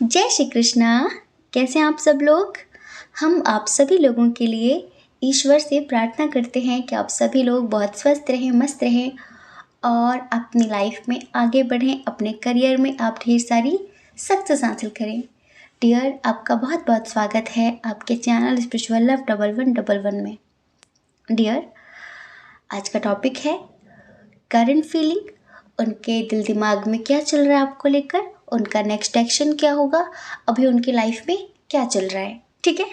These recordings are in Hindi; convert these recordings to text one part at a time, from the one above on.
जय श्री कृष्णा। कैसे हैं आप सब लोग। हम आप सभी लोगों के लिए ईश्वर से प्रार्थना करते हैं कि आप सभी लोग बहुत स्वस्थ रहें, मस्त रहें और अपनी लाइफ में आगे बढ़ें। अपने करियर में आप ढेर सारी सक्सेस हासिल करें। डियर, आपका बहुत बहुत स्वागत है आपके चैनल स्पिरिचुअल लव 1111 में। डियर, आज का टॉपिक है करंट फीलिंग। उनके दिल दिमाग में क्या चल रहा है आपको लेकर, उनका नेक्स्ट एक्शन क्या होगा, अभी उनकी लाइफ में क्या चल रहा है। ठीक है,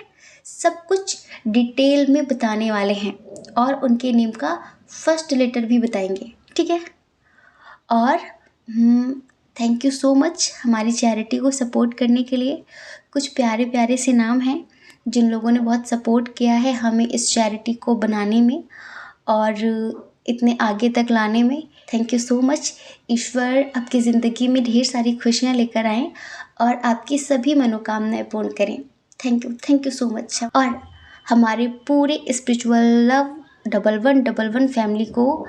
सब कुछ डिटेल में बताने वाले हैं और उनके नेम का फर्स्ट लेटर भी बताएंगे। ठीक है, और थैंक यू सो मच हमारी चैरिटी को सपोर्ट करने के लिए। कुछ प्यारे प्यारे से नाम हैं जिन लोगों ने बहुत सपोर्ट किया है हमें इस चैरिटी को बनाने में और इतने आगे तक लाने में। Thank you so much. ईश्वर आपकी ज़िंदगी में ढेर सारी खुशियाँ लेकर आएँ और आपकी सभी मनोकामनाएं पूर्ण करें। Thank you so much. और हमारे पूरे स्पिरिचुअल लव 1111 फैमिली को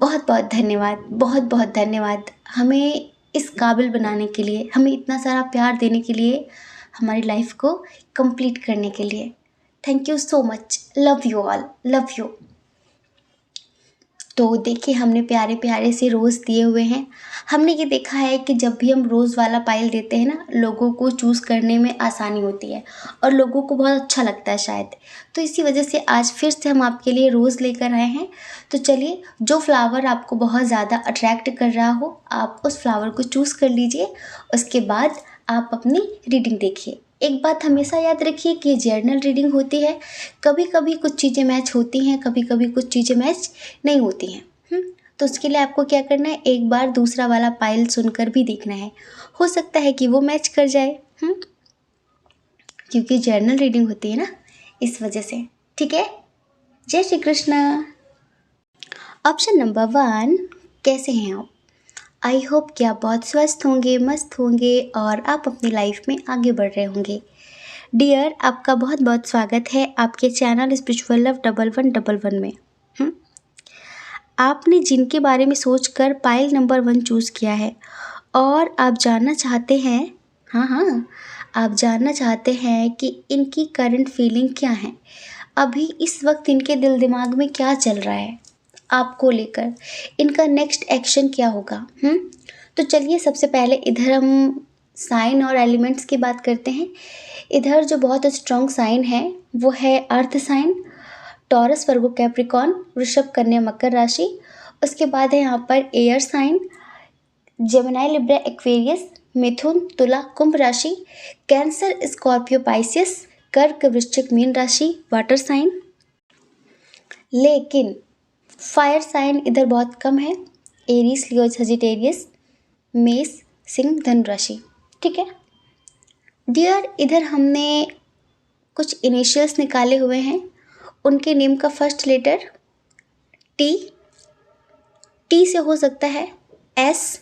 बहुत बहुत धन्यवाद, बहुत बहुत धन्यवाद हमें इस काबिल बनाने के लिए, हमें इतना सारा प्यार देने के लिए, हमारी लाइफ को कंप्लीट करने के लिए। Thank you so much. Love you all, love you. तो देखिए, हमने प्यारे प्यारे से रोज़ दिए हुए हैं। हमने ये देखा है कि जब भी हम रोज़ वाला पाइल देते हैं ना, लोगों को चूज़ करने में आसानी होती है और लोगों को बहुत अच्छा लगता है शायद। तो इसी वजह से आज फिर से हम आपके लिए रोज़ लेकर आए हैं। तो चलिए, जो फ्लावर आपको बहुत ज़्यादा अट्रैक्ट कर रहा हो, आप उस फ्लावर को चूज़ कर लीजिए। उसके बाद आप अपनी रीडिंग देखिए। एक बात हमेशा याद रखिए कि ये जर्नल रीडिंग होती है। कभी कभी कुछ चीज़ें मैच होती हैं, कभी कभी कुछ चीज़ें मैच नहीं होती हैं। तो उसके लिए आपको क्या करना है, एक बार दूसरा वाला पाइल सुनकर भी देखना है। हो सकता है कि वो मैच कर जाए, क्योंकि जर्नल रीडिंग होती है ना, इस वजह से। ठीक है, जय श्री कृष्णा। ऑप्शन नंबर 1, कैसे हैं आप। आई होप कि आप बहुत स्वस्थ होंगे, मस्त होंगे और आप अपनी लाइफ में आगे बढ़ रहे होंगे। डियर, आपका बहुत बहुत स्वागत है आपके चैनल स्पिरिचुअल लव 1111 में। आपने जिनके बारे में सोचकर पाइल नंबर 1 चूज़ किया है और आप जानना चाहते हैं, हाँ, आप जानना चाहते हैं कि इनकी करंट फीलिंग क्या है, अभी इस वक्त इनके दिल दिमाग में क्या चल रहा है आपको लेकर, इनका नेक्स्ट एक्शन क्या होगा। तो चलिए, सबसे पहले इधर हम साइन और एलिमेंट्स की बात करते हैं। इधर जो बहुत स्ट्रॉन्ग साइन है वो है earth sign, Taurus, Virgo, Capricorn, Vrishabh, Kanya, Makar राशि। उसके बाद है यहाँ पर air sign, Gemini, Libra, Aquarius, Mithun, Tula, Kumbh राशि, कैंसर, स्कॉर्पियो, पाइसियस, कर्क, वृश्चिक, मीन राशि, वाटर साइन। लेकिन फायर साइन इधर बहुत कम है, एरीज, लियो, सजिटेरियस, मेष, सिंह, धनु राशि। ठीक है डियर, इधर हमने कुछ इनिशियल्स निकाले हुए हैं। उनके नेम का फर्स्ट लेटर टी से हो सकता है, एस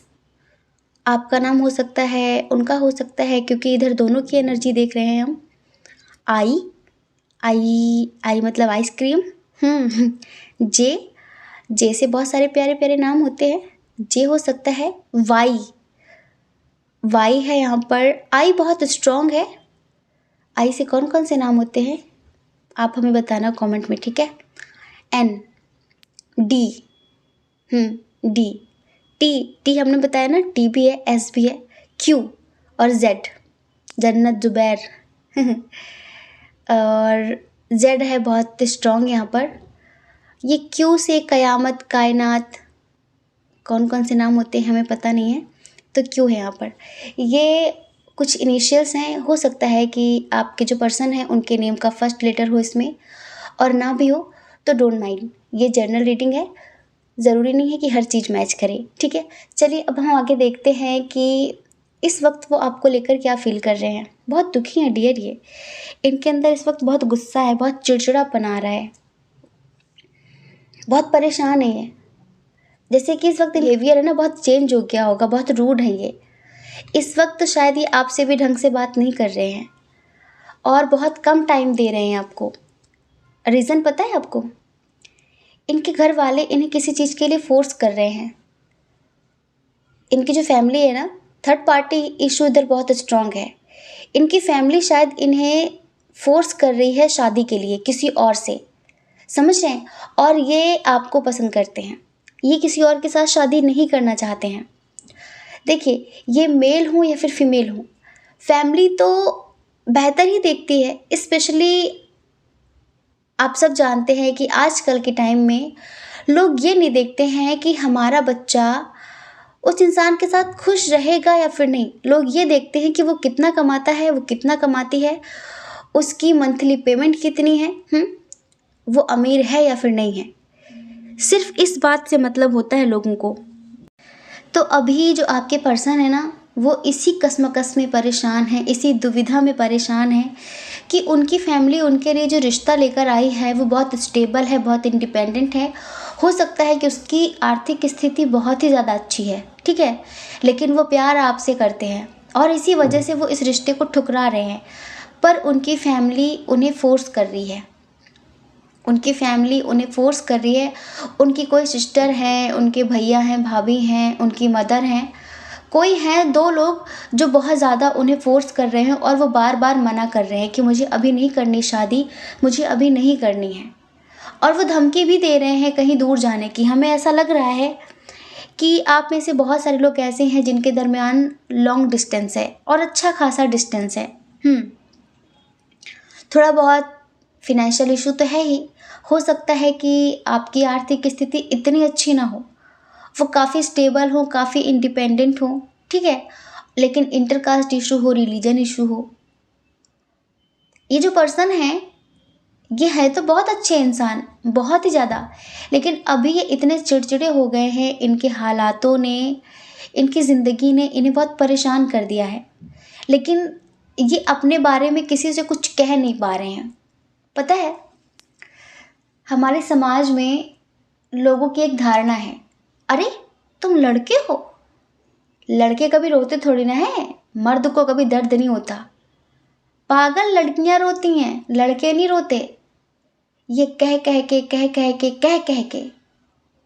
आपका नाम हो सकता है, उनका हो सकता है, क्योंकि इधर दोनों की एनर्जी देख रहे हैं हम। आई आई आई मतलब आइसक्रीम। जे से बहुत सारे प्यारे प्यारे नाम होते हैं। जे हो सकता है, वाई है यहाँ पर। आई बहुत स्ट्रॉन्ग है। आई से कौन कौन से नाम होते हैं आप हमें बताना कमेंट में। ठीक है, एन, डी, डी, टी हमने बताया ना, टी भी है, एस भी है, क्यू और जेड, जन्नत, जुबैर। और जेड है बहुत स्ट्रॉन्ग यहाँ पर। ये क्यू से कयामत, कायनात, कौन कौन से नाम होते हैं हमें पता नहीं है, तो क्यू है यहाँ पर। ये कुछ इनिशियल्स हैं। हो सकता है कि आपके जो पर्सन हैं उनके नेम का फर्स्ट लेटर हो इसमें, और ना भी हो तो डोंट माइंड, ये जर्नल रीडिंग है, ज़रूरी नहीं है कि हर चीज़ मैच करे। ठीक है, चलिए अब हम आगे देखते हैं कि इस वक्त वो आपको लेकर क्या फील कर रहे हैं। बहुत दुखी हैं डियर ये, इनके अंदर इस वक्त बहुत गुस्सा है, बहुत चिड़चिड़ापन आ रहा है, बहुत परेशान है ये। जैसे कि इस वक्त बिहेवियर है ना बहुत चेंज हो गया होगा, बहुत रूड है ये। इस वक्त तो शायद ये आपसे भी ढंग से बात नहीं कर रहे हैं और बहुत कम टाइम दे रहे हैं आपको। रीज़न पता है आपको, इनके घर वाले इन्हें किसी चीज़ के लिए फोर्स कर रहे हैं। इनकी जो फैमिली है ना, थर्ड पार्टी इशू इधर बहुत स्ट्रांग है। इनकी फैमिली शायद इन्हें फोर्स कर रही है शादी के लिए किसी और से, समझ रहे हैं? और ये आपको पसंद करते हैं, ये किसी और के साथ शादी नहीं करना चाहते हैं। देखिए, ये मेल हो या फिर फीमेल हो, फैमिली तो बेहतर ही देखती है। स्पेशली आप सब जानते हैं कि आजकल के टाइम में लोग ये नहीं देखते हैं कि हमारा बच्चा उस इंसान के साथ खुश रहेगा या फिर नहीं। लोग ये देखते हैं कि वो कितना कमाता है, वो कितना कमाती है, उसकी मंथली पेमेंट कितनी है, वो अमीर है या फिर नहीं है। सिर्फ इस बात से मतलब होता है लोगों को। तो अभी जो आपके पर्सन है ना, वो इसी कश्मकश में परेशान है, इसी दुविधा में परेशान है कि उनकी फैमिली उनके लिए जो रिश्ता लेकर आई है वो बहुत स्टेबल है, बहुत इंडिपेंडेंट है। हो सकता है कि उसकी आर्थिक स्थिति बहुत ही ज़्यादा अच्छी है, ठीक है, लेकिन वो प्यार आपसे करते हैं और इसी वजह से वो इस रिश्ते को ठुकरा रहे हैं। पर उनकी फैमिली उन्हें फोर्स कर रही है, उनकी फैमिली उन्हें फ़ोर्स कर रही है। उनकी कोई सिस्टर है, उनके भैया हैं, भाभी हैं, उनकी मदर हैं, कोई हैं 2 लोग जो बहुत ज़्यादा उन्हें फ़ोर्स कर रहे हैं और वो बार बार मना कर रहे हैं कि मुझे अभी नहीं करनी शादी, मुझे अभी नहीं करनी है। और वो धमकी भी दे रहे हैं कहीं दूर जाने की। हमें ऐसा लग रहा है कि आप में से बहुत सारे लोग ऐसे हैं जिनके दरमियान लॉन्ग डिस्टेंस है और अच्छा खासा डिस्टेंस है। थोड़ा बहुत फिनेंशियल इशू तो है ही। हो सकता है कि आपकी आर्थिक स्थिति इतनी अच्छी ना हो, वो काफ़ी स्टेबल हो, काफ़ी इंडिपेंडेंट हो, ठीक है, लेकिन इंटरकास्ट इशू हो, रिलीजन इशू हो। ये जो पर्सन है, ये है तो बहुत अच्छे इंसान, बहुत ही ज़्यादा, लेकिन अभी ये इतने चिड़चिड़े हो गए हैं, इनके हालातों ने, इनकी ज़िंदगी ने इन्हें बहुत परेशान कर दिया है। लेकिन ये अपने बारे में किसी से कुछ कह नहीं पा रहे हैं। पता है, हमारे समाज में लोगों की एक धारणा है, अरे तुम लड़के हो, लड़के कभी रोते थोड़ी ना है, मर्द को कभी दर्द नहीं होता, पागल लड़कियां रोती हैं, लड़के नहीं रोते। ये कह कह के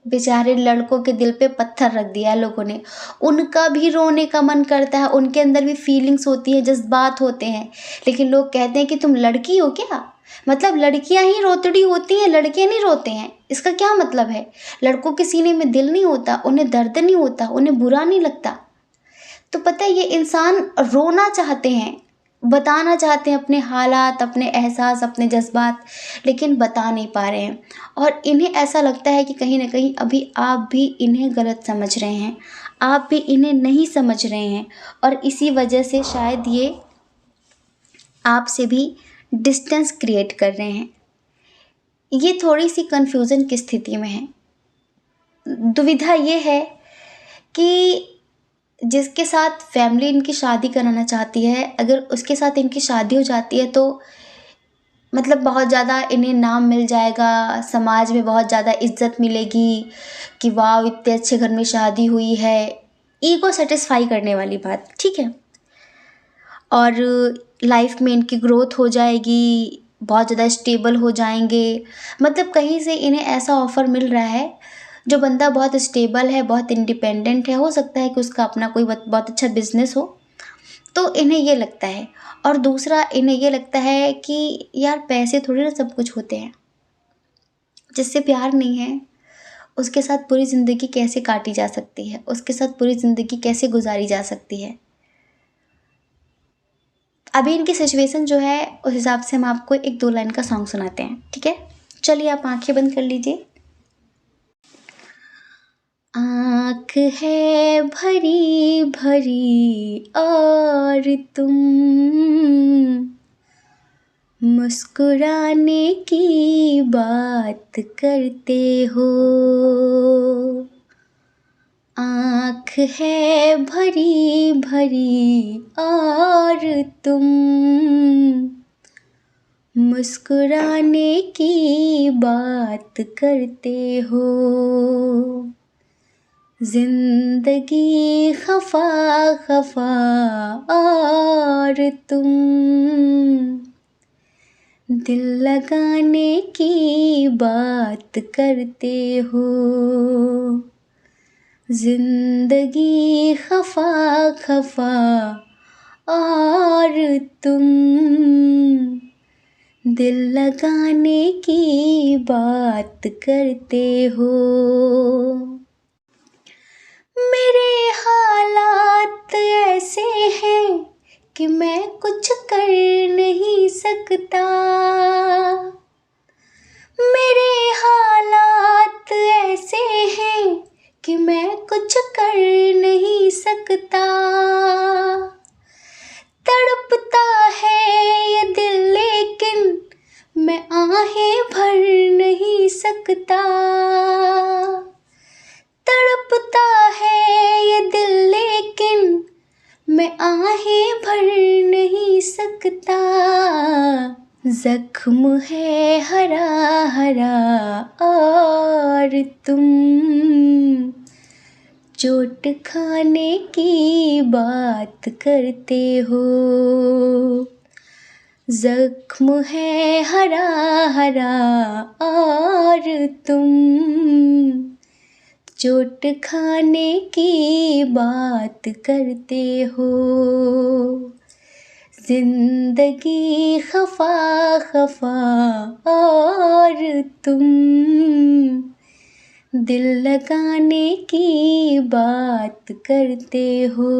बेचारे लड़कों के दिल पे पत्थर रख दिया है लोगों ने। उनका भी रोने का मन करता है, उनके अंदर भी फीलिंग्स होती है, जज्बात होते हैं, लेकिन लोग कहते हैं कि तुम लड़की हो क्या, मतलब लड़कियां ही रोतड़ी होती हैं, लड़के नहीं रोते हैं, इसका क्या मतलब है? लड़कों के सीने में दिल नहीं होता, उन्हें दर्द नहीं होता, उन्हें बुरा नहीं लगता? तो पता है, ये इंसान रोना चाहते हैं, बताना चाहते हैं अपने हालात, अपने एहसास, अपने जज्बात, लेकिन बता नहीं पा रहे हैं। और इन्हें ऐसा लगता है कि कहीं ना कहीं अभी आप भी इन्हें गलत समझ रहे हैं, आप भी इन्हें नहीं समझ रहे हैं, और इसी वजह से शायद ये आपसे भी डिस्टेंस क्रिएट कर रहे हैं। ये थोड़ी सी कन्फ्यूज़न की स्थिति में है। दुविधा ये है कि जिसके साथ फैमिली इनकी शादी कराना चाहती है, अगर उसके साथ इनकी शादी हो जाती है तो मतलब बहुत ज़्यादा इन्हें नाम मिल जाएगा, समाज में बहुत ज़्यादा इज्जत मिलेगी कि वाह इतने अच्छे घर में शादी हुई है। ईगो सेटिस्फाई करने वाली बात, ठीक है। और लाइफ में इनकी ग्रोथ हो जाएगी, बहुत ज़्यादा स्टेबल हो जाएंगे। मतलब कहीं से इन्हें ऐसा ऑफ़र मिल रहा है, जो बंदा बहुत स्टेबल है, बहुत इंडिपेंडेंट है, हो सकता है कि उसका अपना कोई बहुत अच्छा बिजनेस हो, तो इन्हें ये लगता है। और दूसरा, इन्हें ये लगता है कि यार पैसे थोड़ी ना सब कुछ होते हैं, जिससे प्यार नहीं है उसके साथ पूरी ज़िंदगी कैसे काटी जा सकती है, उसके साथ पूरी ज़िंदगी कैसे गुजारी जा सकती है। अभी इनकी सिचुएशन जो है उस हिसाब से हम आपको एक 2 लाइन का सॉन्ग सुनाते हैं, ठीक है? चलिए आप आंखें बंद कर लीजिए। आँख है भरी भरी और तुम मुस्कुराने की बात करते हो। आँख है भरी भरी और तुम मुस्कुराने की बात करते हो। जिंदगी खफा खफा और तुम दिल लगाने की बात करते हो। जिंदगी खफा खफा और तुम दिल लगाने की बात करते हो। मेरे हालात ऐसे हैं कि मैं कुछ कर नहीं सकता। मेरे हालात ऐसे हैं कि मैं कुछ कर नहीं सकता। तड़पता है ये दिल लेकिन मैं आहें भर नहीं सकता। तड़पता है ये दिल लेकिन मैं आहें भर नहीं सकता। जख्म है हरा हरा और तुम चोट खाने की बात करते हो। जख्म है हरा हरा और तुम चोट खाने की बात करते हो। जिंदगी खफा खफा और तुम दिल लगाने की बात करते हो।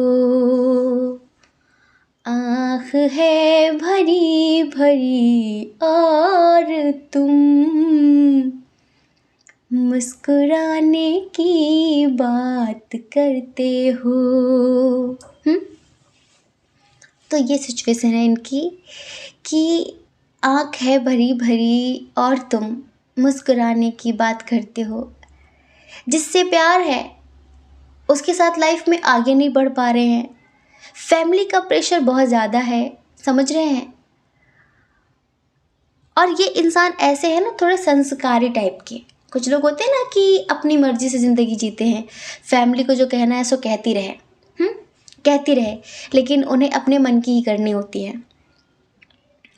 आँख है भरी भरी और तुम मुस्कुराने की बात करते हो। तो ये सिचुएशन है इनकी कि आँख है भरी भरी और तुम मुस्कुराने की बात करते हो। जिससे प्यार है उसके साथ लाइफ में आगे नहीं बढ़ पा रहे हैं। फैमिली का प्रेशर बहुत ज़्यादा है, समझ रहे हैं। और ये इंसान ऐसे हैं ना, थोड़े संस्कारी टाइप के। कुछ लोग होते हैं ना कि अपनी मर्जी से ज़िंदगी जीते हैं, फैमिली को जो कहना है सो कहती रहे, कहती रहे, लेकिन उन्हें अपने मन की ही करनी होती है।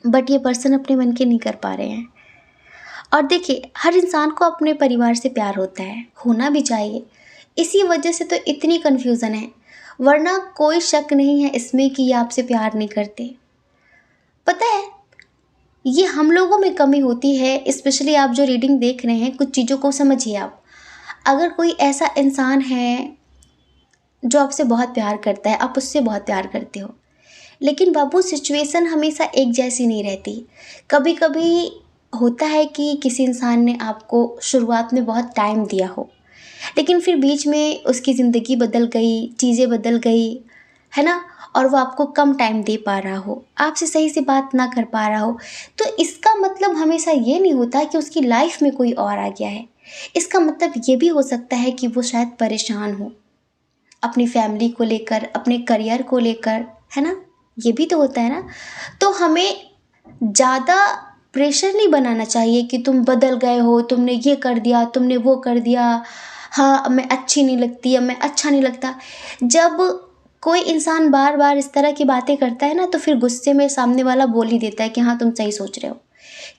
बट ये पर्सन अपने मन की नहीं कर पा रहे हैं। और देखिए, हर इंसान को अपने परिवार से प्यार होता है, होना भी चाहिए। इसी वजह से तो इतनी कन्फ्यूज़न है, वरना कोई शक नहीं है इसमें कि ये आपसे प्यार नहीं करते। पता है, ये हम लोगों में कमी होती है। स्पेशली आप जो रीडिंग देख रहे हैं, कुछ चीज़ों को समझिए आप। अगर कोई ऐसा इंसान है जो आपसे बहुत प्यार करता है, आप उससे बहुत प्यार करते हो, लेकिन बाबू सिचुएशन हमेशा एक जैसी नहीं रहती। कभी कभी होता है कि किसी इंसान ने आपको शुरुआत में बहुत टाइम दिया हो, लेकिन फिर बीच में उसकी ज़िंदगी बदल गई, चीज़ें बदल गई, है ना, और वो आपको कम टाइम दे पा रहा हो, आपसे सही से बात ना कर पा रहा हो। तो इसका मतलब हमेशा ये नहीं होता कि उसकी लाइफ में कोई और आ गया है। इसका मतलब ये भी हो सकता है कि वो शायद परेशान हो अपनी फैमिली को लेकर, अपने करियर को लेकर, है ना। ये भी तो होता है ना। तो हमें ज़्यादा प्रेशर नहीं बनाना चाहिए कि तुम बदल गए हो, तुमने ये कर दिया, तुमने वो कर दिया, हाँ अब मैं अच्छी नहीं लगती, अब मैं अच्छा नहीं लगता। जब कोई इंसान बार बार इस तरह की बातें करता है ना, तो फिर गुस्से में सामने वाला बोल ही देता है कि हाँ तुम सही सोच रहे हो।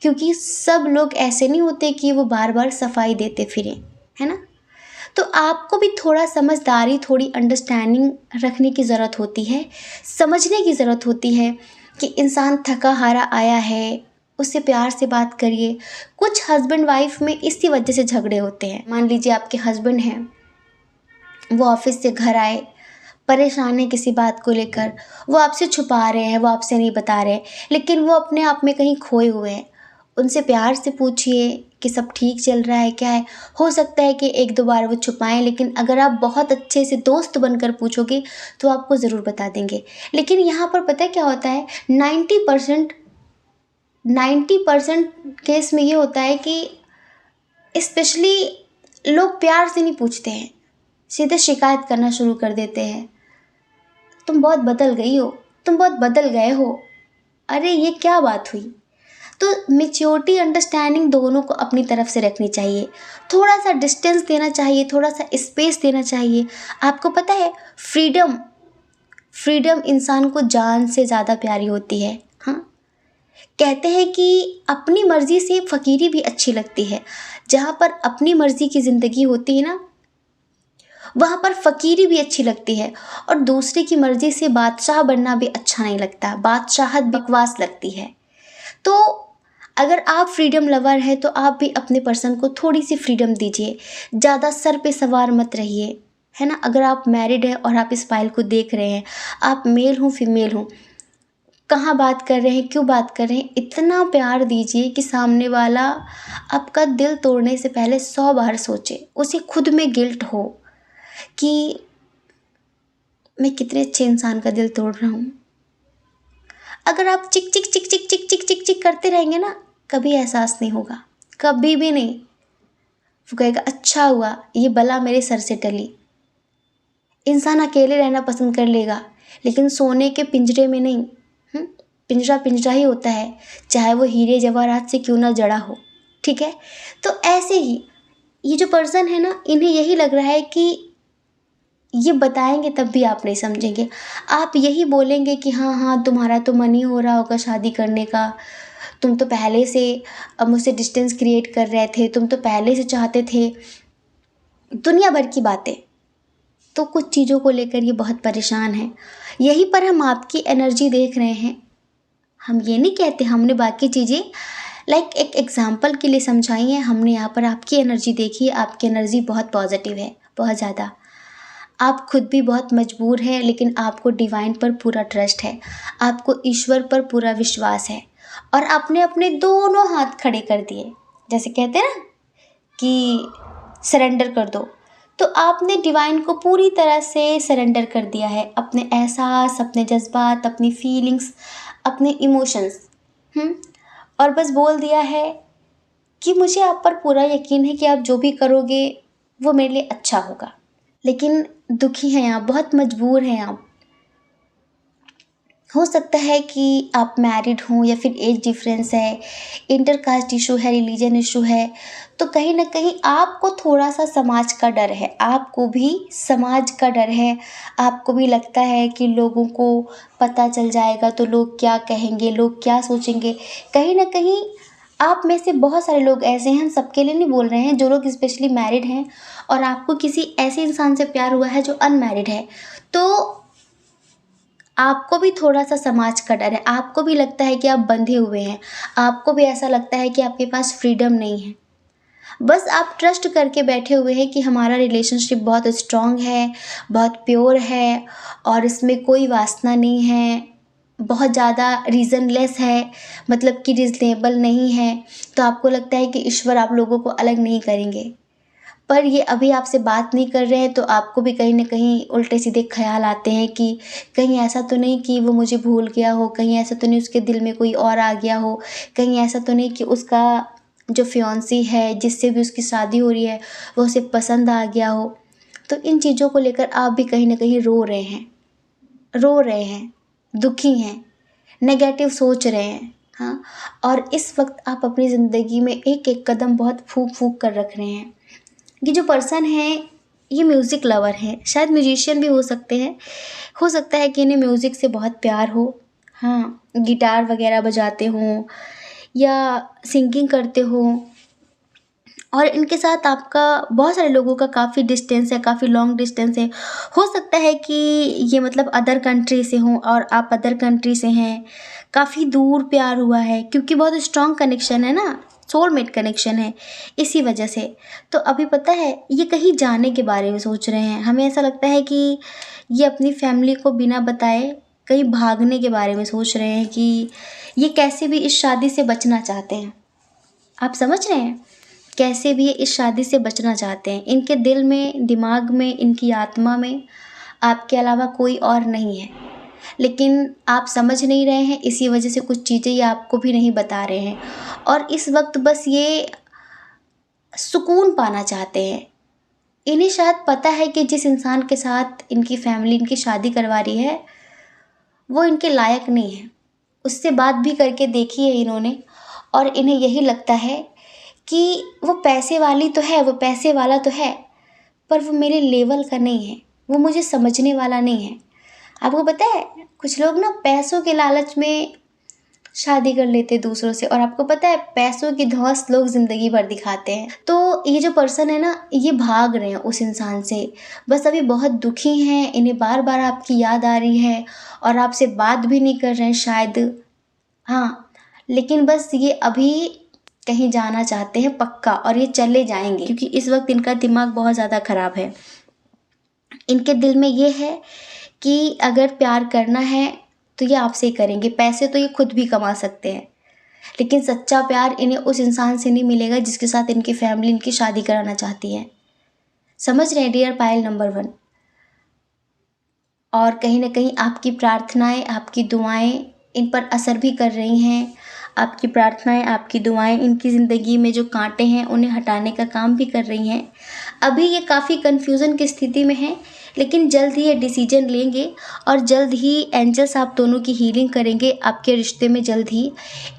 क्योंकि सब लोग ऐसे नहीं होते कि वो बार बार सफाई देते फिरें, है ना। तो आपको भी थोड़ा समझदारी, थोड़ी अंडरस्टैंडिंग रखने की ज़रूरत होती है, समझने की ज़रूरत होती है कि इंसान थका हारा आया है, उससे प्यार से बात करिए। कुछ हस्बैंड वाइफ में इसी वजह से झगड़े होते हैं। मान लीजिए आपके हस्बैंड हैं, वो ऑफिस से घर आए, परेशान है किसी बात को लेकर, वो आपसे छुपा रहे हैं, वो आपसे नहीं बता रहे, लेकिन वो अपने आप में कहीं खोए हुए हैं। उनसे प्यार से पूछिए कि सब ठीक चल रहा है क्या है। हो सकता है कि एक दो बार वो छुपाएं, लेकिन अगर आप बहुत अच्छे से दोस्त बनकर पूछोगे तो आपको ज़रूर बता देंगे। लेकिन यहाँ पर पता है क्या होता है, 90% केस में ये होता है कि स्पेशली लोग प्यार से नहीं पूछते हैं, सीधे शिकायत करना शुरू कर देते हैं। तुम बहुत बदल गई हो, तुम बहुत बदल गए हो, अरे ये क्या बात हुई। तो मेच्योरिटी, अंडरस्टैंडिंग दोनों को अपनी तरफ से रखनी चाहिए। थोड़ा सा डिस्टेंस देना चाहिए, थोड़ा सा स्पेस देना चाहिए। आपको पता है, फ्रीडम इंसान को जान से ज़्यादा प्यारी होती है। हाँ, कहते हैं कि अपनी मर्ज़ी से फ़कीरी भी अच्छी लगती है। जहाँ पर अपनी मर्ज़ी की ज़िंदगी होती है ना, वहाँ पर फ़कीरी भी अच्छी लगती है और दूसरे की मर्ज़ी से बादशाह बनना भी अच्छा नहीं लगता, बादशाहत बकवास लगती है। तो अगर आप फ्रीडम लवर हैं तो आप भी अपने पर्सन को थोड़ी सी फ्रीडम दीजिए, ज़्यादा सर पे सवार मत रहिए, है ना। अगर आप मैरिड हैं और आप इस फाइल को देख रहे हैं, आप मेल हो फीमेल हो, कहाँ बात कर रहे हैं, क्यों बात कर रहे हैं, इतना प्यार दीजिए कि सामने वाला आपका दिल तोड़ने से पहले 100 बार सोचे, उसे खुद में गिल्ट हो कि मैं कितने अच्छे इंसान का दिल तोड़ रहा हूँ। अगर आप चिक चिक चिक चिक चिक चिक चिक चिक करते रहेंगे ना, कभी एहसास नहीं होगा, कभी भी नहीं। वो कहेगा अच्छा हुआ ये बला मेरे सर से टली। इंसान अकेले रहना पसंद कर लेगा, लेकिन सोने के पिंजरे में नहीं। पिंजरा पिंजरा ही होता है, चाहे वो हीरे जवाहरात से क्यों ना जड़ा हो, ठीक है। तो ऐसे ही ये जो पर्सन है ना, इन्हें यही लग रहा है कि ये बताएंगे तब भी आप नहीं समझेंगे। आप यही बोलेंगे कि हाँ हाँ तुम्हारा तो मन ही हो रहा होगा शादी करने का, तुम तो पहले से मुझसे डिस्टेंस क्रिएट कर रहे थे, तुम तो पहले से चाहते थे, दुनिया भर की बातें। तो कुछ चीज़ों को लेकर ये बहुत परेशान है। यहीं पर हम आपकी एनर्जी देख रहे हैं। हम ये नहीं कहते हमने बाकी चीज़ें लाइक एक एग्जाम्पल के लिए समझाई हैं, हमने यहाँ पर आपकी एनर्जी देखी है। आपकी एनर्जी बहुत पॉजिटिव है, बहुत ज़्यादा। आप खुद भी बहुत मजबूर हैं, लेकिन आपको डिवाइन पर पूरा ट्रस्ट है, आपको ईश्वर पर पूरा विश्वास है और आपने अपने दोनों हाथ खड़े कर दिए। जैसे कहते हैं ना कि सरेंडर कर दो, तो आपने डिवाइन को पूरी तरह से सरेंडर कर दिया है, अपने एहसास, अपने जज्बात, अपनी फीलिंग्स, अपने इमोशंस। और बस बोल दिया है कि मुझे आप पर पूरा यकीन है कि आप जो भी करोगे वो मेरे लिए अच्छा होगा। लेकिन दुखी हैं आप, बहुत मजबूर हैं आप। हो सकता है कि आप मैरिड हों या फिर एज डिफरेंस है, इंटरकास्ट इशू है, रिलीजन इशू है, तो कहीं ना कहीं आपको थोड़ा सा समाज का डर है, आपको भी समाज का डर है। आपको भी लगता है कि लोगों को पता चल जाएगा तो लोग क्या कहेंगे, लोग क्या सोचेंगे। कहीं ना कहीं आप में से बहुत सारे लोग ऐसे हैं, हम सबके लिए नहीं बोल रहे हैं, जो लोग स्पेशली मैरिड हैं और आपको किसी ऐसे इंसान से प्यार हुआ है जो अनमैरिड है, तो आपको भी थोड़ा सा समाज का डर है। आपको भी लगता है कि आप बंधे हुए हैं, आपको भी ऐसा लगता है कि आपके पास फ्रीडम नहीं है। बस आप ट्रस्ट करके बैठे हुए हैं कि हमारा रिलेशनशिप बहुत स्ट्रांग है, बहुत प्योर है और इसमें कोई वासना नहीं है, बहुत ज़्यादा रीज़नलेस है, मतलब कि रीज़नेबल नहीं है। तो आपको लगता है कि ईश्वर आप लोगों को अलग नहीं करेंगे। पर ये अभी आपसे बात नहीं कर रहे हैं तो आपको भी कहीं न कहीं उल्टे सीधे ख़्याल आते हैं कि कहीं ऐसा तो नहीं कि वो मुझे भूल गया हो, कहीं ऐसा तो नहीं उसके दिल में कोई और आ गया हो, कहीं ऐसा तो नहीं कि उसका जो फियांसी है, जिससे भी उसकी शादी हो रही है, वो उसे पसंद आ गया हो। तो इन चीज़ों को लेकर आप भी कहीं न कहीं रो रहे हैं, दुखी हैं, नेगेटिव सोच रहे हैं, हाँ। और इस वक़्त आप अपनी ज़िंदगी में एक-एक कदम बहुत फूँक-फूँक कर रख रहे हैं। ये जो पर्सन है ये म्यूज़िक लवर है, शायद म्यूजिशियन भी हो सकते हैं। हो सकता है कि इन्हें म्यूज़िक से बहुत प्यार हो, हाँ, गिटार वगैरह बजाते हों या सिंगिंग करते हों। और इनके साथ आपका बहुत सारे लोगों का काफ़ी डिस्टेंस है, काफ़ी लॉन्ग डिस्टेंस है। हो सकता है कि ये मतलब अदर कंट्री से हों और आप अदर कंट्री से हैं, काफ़ी दूर प्यार हुआ है क्योंकि बहुत स्ट्रॉन्ग कनेक्शन है ना, सोलमेट कनेक्शन है, इसी वजह से। तो अभी पता है ये कहीं जाने के बारे में सोच रहे हैं। हमें ऐसा लगता है कि ये अपनी फैमिली को बिना बताए कहीं भागने के बारे में सोच रहे हैं कि ये कैसे भी इस शादी से बचना चाहते हैं। आप समझ रहे हैं? कैसे भी ये इस शादी से बचना चाहते हैं। इनके दिल में, दिमाग में, इनकी आत्मा में आपके अलावा कोई और नहीं है। लेकिन आप समझ नहीं रहे हैं, इसी वजह से कुछ चीज़ें ये आपको भी नहीं बता रहे हैं। और इस वक़्त बस ये सुकून पाना चाहते हैं। इन्हें शायद पता है कि जिस इंसान के साथ इनकी फैमिली इनकी शादी करवा रही है, वो इनके लायक नहीं है। उससे बात भी करके देखी है इन्होंने और इन्हें यही लगता है कि वो पैसे वाली तो है, वो पैसे वाला तो है, पर वो मेरे लेवल का नहीं है, वो मुझे समझने वाला नहीं है। आपको पता है कुछ लोग ना पैसों के लालच में शादी कर लेते दूसरों से, और आपको पता है पैसों की धौंस लोग ज़िंदगी भर दिखाते हैं। तो ये जो पर्सन है ना, ये भाग रहे हैं उस इंसान से, बस अभी बहुत दुखी हैं, इन्हें बार बार आपकी याद आ रही है और आपसे बात भी नहीं कर रहे हैं शायद। हाँ, लेकिन बस ये अभी कहीं जाना चाहते हैं पक्का, और ये चले जाएंगे क्योंकि इस वक्त इनका दिमाग बहुत ज़्यादा ख़राब है। इनके दिल में ये है कि अगर प्यार करना है तो ये आपसे ही करेंगे, पैसे तो ये खुद भी कमा सकते हैं, लेकिन सच्चा प्यार इन्हें उस इंसान से नहीं मिलेगा जिसके साथ इनकी फैमिली इनकी शादी कराना चाहती है। समझ रहे हैं डियर पायल नंबर 1? और कहीं ना कहीं आपकी प्रार्थनाएं, आपकी दुआएं इन पर असर भी कर रही हैं। आपकी प्रार्थनाएं, आपकी दुआएं इनकी ज़िंदगी में जो कांटे हैं उन्हें हटाने का काम भी कर रही हैं। अभी ये काफ़ी कन्फ्यूज़न की स्थिति में हैं, लेकिन जल्द ही ये डिसीजन लेंगे और जल्द ही एंजल्स आप दोनों की हीलिंग करेंगे। आपके रिश्ते में जल्द ही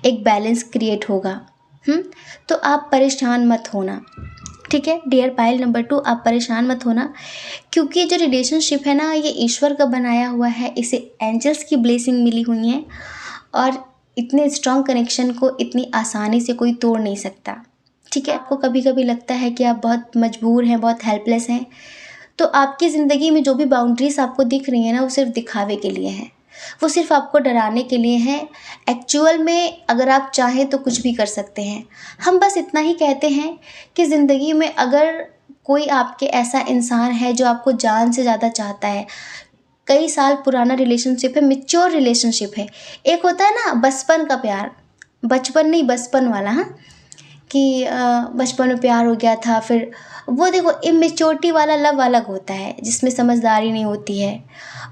एक बैलेंस क्रिएट होगा। तो आप परेशान मत होना, ठीक है डियर पायल नंबर 2, आप परेशान मत होना, क्योंकि जो रिलेशनशिप है ना, ये ईश्वर का बनाया हुआ है, इसे एंजल्स की ब्लेसिंग मिली हुई है, और इतने स्ट्रॉन्ग कनेक्शन को इतनी आसानी से कोई तोड़ नहीं सकता। ठीक है, आपको कभी कभी लगता है कि आप बहुत मजबूर हैं, बहुत हेल्पलेस हैं, तो आपकी ज़िंदगी में जो भी बाउंड्रीज आपको दिख रही है ना, वो सिर्फ दिखावे के लिए हैं, वो सिर्फ आपको डराने के लिए हैं। एक्चुअल में अगर आप चाहें तो कुछ भी कर सकते हैं। हम बस इतना ही कहते हैं कि ज़िंदगी में अगर कोई आपके ऐसा इंसान है जो आपको जान से ज़्यादा चाहता है, कई साल पुराना रिलेशनशिप है, मैच्योर रिलेशनशिप है, एक होता है ना बचपन का प्यार, बचपन नहीं बचपन वाला, हाँ, कि बचपन में प्यार हो गया था, फिर वो देखो इमेच्योरिटी वाला लव अलग होता है जिसमें समझदारी नहीं होती है,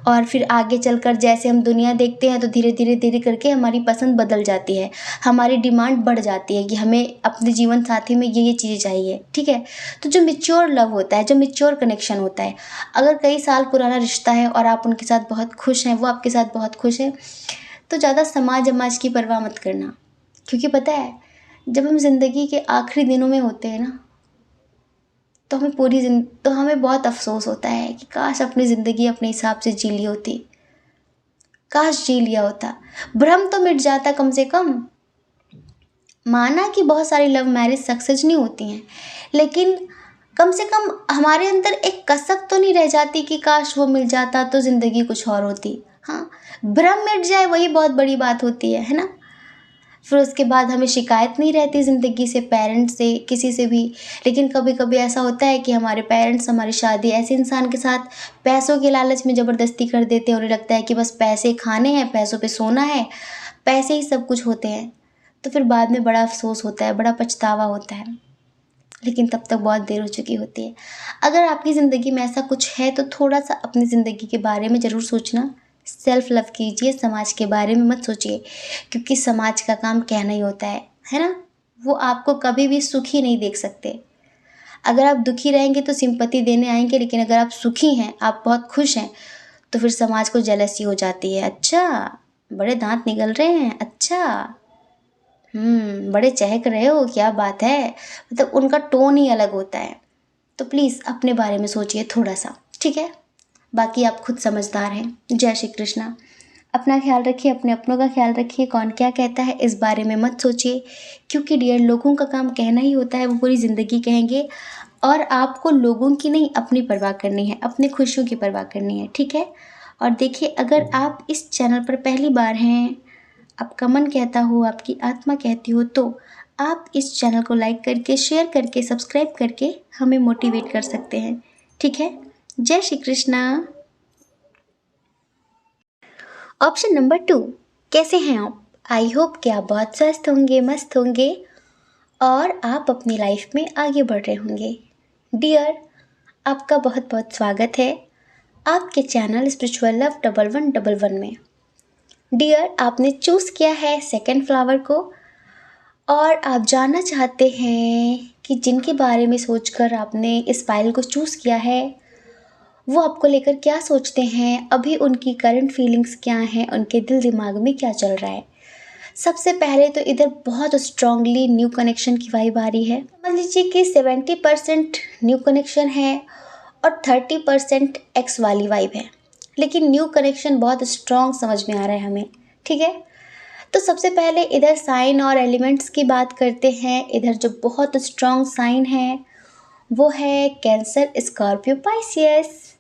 और फिर आगे चलकर जैसे हम दुनिया देखते हैं तो धीरे धीरे धीरे करके हमारी पसंद बदल जाती है, हमारी डिमांड बढ़ जाती है कि हमें अपने जीवन साथी में ये चीज़ें चाहिए। ठीक है, तो जो मैच्योर लव होता है, जो मैच्योर कनेक्शन होता है, अगर कई साल पुराना रिश्ता है और आप उनके साथ बहुत खुश हैं, वो आपके साथ बहुत खुश है, तो ज़्यादा समाज अमाज की परवाह मत करना, क्योंकि पता है जब हम ज़िंदगी के आखिरी दिनों में होते हैं ना, तो हमें बहुत अफसोस होता है कि काश अपनी ज़िंदगी अपने हिसाब से जी ली होती, काश जी लिया होता, भ्रम तो मिट जाता कम से कम। माना कि बहुत सारी लव मैरिज सक्सेस नहीं होती हैं, लेकिन कम से कम हमारे अंदर एक कसक तो नहीं रह जाती कि काश वो मिल जाता तो ज़िंदगी कुछ और होती। हाँ, भ्रम मिट जाए वही बहुत बड़ी बात होती है ना। फिर उसके बाद हमें शिकायत नहीं रहती ज़िंदगी से, पेरेंट्स से, किसी से भी। लेकिन कभी कभी ऐसा होता है कि हमारे पेरेंट्स हमारी शादी ऐसे इंसान के साथ पैसों के लालच में ज़बरदस्ती कर देते हैं, उन्हें लगता है कि बस पैसे खाने हैं, पैसों पे सोना है, पैसे ही सब कुछ होते हैं। तो फिर बाद में बड़ा अफसोस होता है, बड़ा पछतावा होता है, लेकिन तब तक बहुत देर हो चुकी होती है। अगर आपकी ज़िंदगी में ऐसा कुछ है तो थोड़ा सा अपनी ज़िंदगी के बारे में ज़रूर सोचना, सेल्फ लव कीजिए, समाज के बारे में मत सोचिए, क्योंकि समाज का काम कहना ही होता है ना। वो आपको कभी भी सुखी नहीं देख सकते। अगर आप दुखी रहेंगे तो सिंपैथी देने आएंगे, लेकिन अगर आप सुखी हैं, आप बहुत खुश हैं, तो फिर समाज को जेलसी हो जाती है। अच्छा, बड़े दांत निकल रहे हैं, अच्छा, बड़े चहक रहे हो, क्या बात है, मतलब उनका टोन ही अलग होता है। तो प्लीज़ अपने बारे में सोचिए थोड़ा सा, ठीक है। बाकी आप खुद समझदार हैं। जय श्री कृष्णा। अपना ख्याल रखिए, अपने अपनों का ख्याल रखिए। कौन क्या कहता है इस बारे में मत सोचिए, क्योंकि डियर लोगों का काम कहना ही होता है, वो पूरी ज़िंदगी कहेंगे, और आपको लोगों की नहीं अपनी परवाह करनी है, अपनी खुशियों की परवाह करनी है, ठीक है। और देखिए, अगर आप इस चैनल पर पहली बार हैं, आपका मन कहता हो, आपकी आत्मा कहती हो, तो आप इस चैनल को लाइक करके, शेयर करके, सब्सक्राइब करके हमें मोटिवेट कर सकते हैं, ठीक है। जय श्री कृष्णा। ऑप्शन नंबर 2, कैसे हैं आप? आई होप कि आप बहुत स्वस्थ होंगे, मस्त होंगे, और आप अपनी लाइफ में आगे बढ़ रहे होंगे। डियर, आपका बहुत बहुत स्वागत है आपके चैनल स्पिरिचुअल लव 1111 में। डियर, आपने चूज़ किया है सेकंड फ्लावर को, और आप जानना चाहते हैं कि जिनके बारे में सोचकर आपने इस फाइल को चूज़ किया है, वो आपको लेकर क्या सोचते हैं, अभी उनकी करंट फीलिंग्स क्या हैं, उनके दिल दिमाग में क्या चल रहा है। सबसे पहले तो इधर बहुत स्ट्रांगली न्यू कनेक्शन की वाइब आ रही है। समझ लीजिए कि 70% न्यू कनेक्शन है और 30% एक्स वाली वाइब है, लेकिन न्यू कनेक्शन बहुत स्ट्रांग समझ में आ रहा है हमें, ठीक है। तो सबसे पहले इधर साइन और एलिमेंट्स की बात करते हैं। इधर जो बहुत स्ट्रॉन्ग साइन है वो है Cancer, Scorpio, Pisces.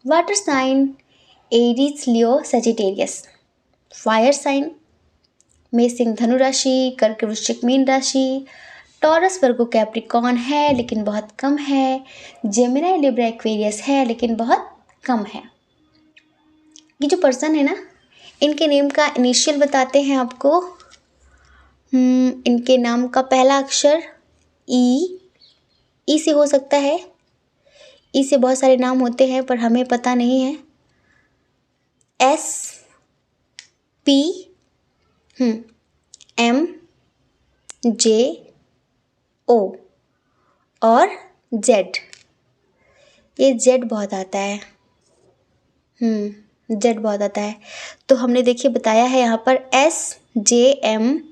Water sign Aries, Leo, Sagittarius. Fire sign Mesh, Singh, धनु राशि, कर्क, वृश्चिक, मीन राशि। टॉरस, वर्गो, कैप्रिकॉर्न है लेकिन बहुत कम है। जेमिनी, लिब्रा, एक्वेरियस है लेकिन बहुत कम है। ये जो पर्सन है ना, इनके नेम का इनिशियल बताते हैं आपको। इनके नाम का पहला अक्षर ई से हो सकता है। ई से बहुत सारे नाम होते हैं पर हमें पता नहीं है। एस, पी, एम, जे, ओ और जेड। ये जेड बहुत आता है। जेड बहुत आता है। तो हमने देखिए बताया है यहाँ पर SJMPOEZ।